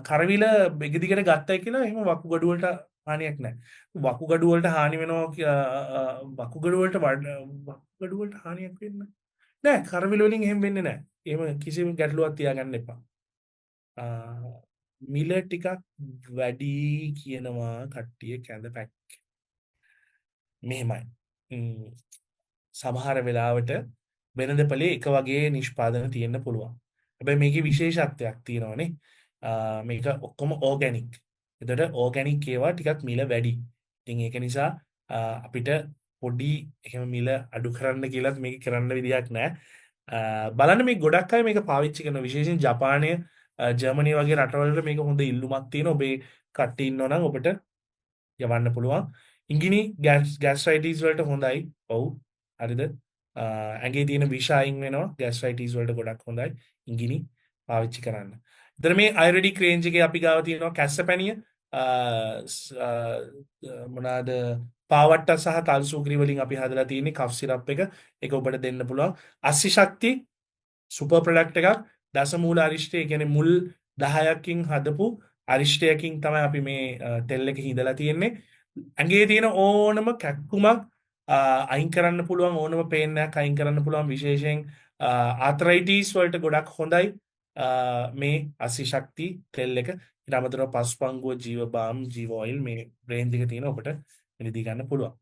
කරවිල එක දිගට ගත්තයි කියලා එහෙම වකුගඩු වලට හානියක් නෑ. වකුගඩු වලට හානි වෙනවා වකුගඩු වලට හානියක් වෙන්නේ නෑ. කරවිල වලින් එහෙම වෙන්නේ නෑ. එහෙම කිසිම ගැටලුවක් තියාගන්න එපා. මිල ටිකක් වැඩි කියනවා කට්ටිය කැඳ පැක්. මෙහෙමයි. සමහර වෙලාවට වෙළඳපොලේ එක වගේ නිෂ්පාදන තියෙන්න පුළුවන්. හැබැයි මේකේ විශේෂත්වයක් තියෙනවානේ. මේක ඔක්කොම ඕගැනික්. එතකොට ඕගැනික් ඒවා ටිකක් මිල වැඩි. ඉතින් ඒක නිසා අපිට පොඩි එහෙම මිල අඩු කරන්න කියලාත් මේක කරන්න විදියක් නැහැ. බලන්න මේ ගොඩක් අය මේක පාවිච්චි කරන විශේෂයෙන් ජපානය, ජර්මනිය වගේ රටවලට මේක හොඳ ඉල්ලුමක් තියෙනවා. ඔබේ කට්ටිය ඉන්නවා නම් ඔබට යවන්න පුළුවන්. ඉංගිනි ගෑස්ට්‍රයිටිස් වලට හොඳයි. ඔව්. හරිද? ඇඟේ තියෙන විෂ අයින් වෙනවා. ගෑස්ට්‍රයිටිස් වලට ගොඩක් හොඳයි. ඉංගිනි පාවිච්චි කරන්න. ඉතින් මේ ආයුර්වේදික් රේන්ජ් එකේ අපි ගාව තියෙනවා කැස්සපැනිය මොනවාද පාවට්ට සහ තල්සූක්‍රි වලින් අපි හදලා තියෙන්නේ කෆ් සිරප් එක. ඒක ඔබට දෙන්න පුළුවන්. අස්සි ශක්ති සුපර් ප්‍රොඩක්ට් එකක්. දසමූල අරිෂ්ටය කියන්නේ මුල් 10කින් හදපු අරිෂ්ටයකින් තමයි අපි මේ තෙල් එක හිදලා තියෙන්නේ. ඇඟේ තියෙන ඕනම කැක්කුමක් අයින් කරන්න පුළුවන්, ඕනම පේන් එකක් අයින් කරන්න පුළුවන්. විශේෂයෙන් ආතරයිටිස් වලට ගොඩක් හොඳයි මේ අසි ශක්ති තෙල් එක. ඊට අමතරව පස්පංගුව ජීව බාම් ජීව ඔයිල් මේ රේන්ජ් එක තියෙන ඔබට මිලදී ගන්න පුළුවන්.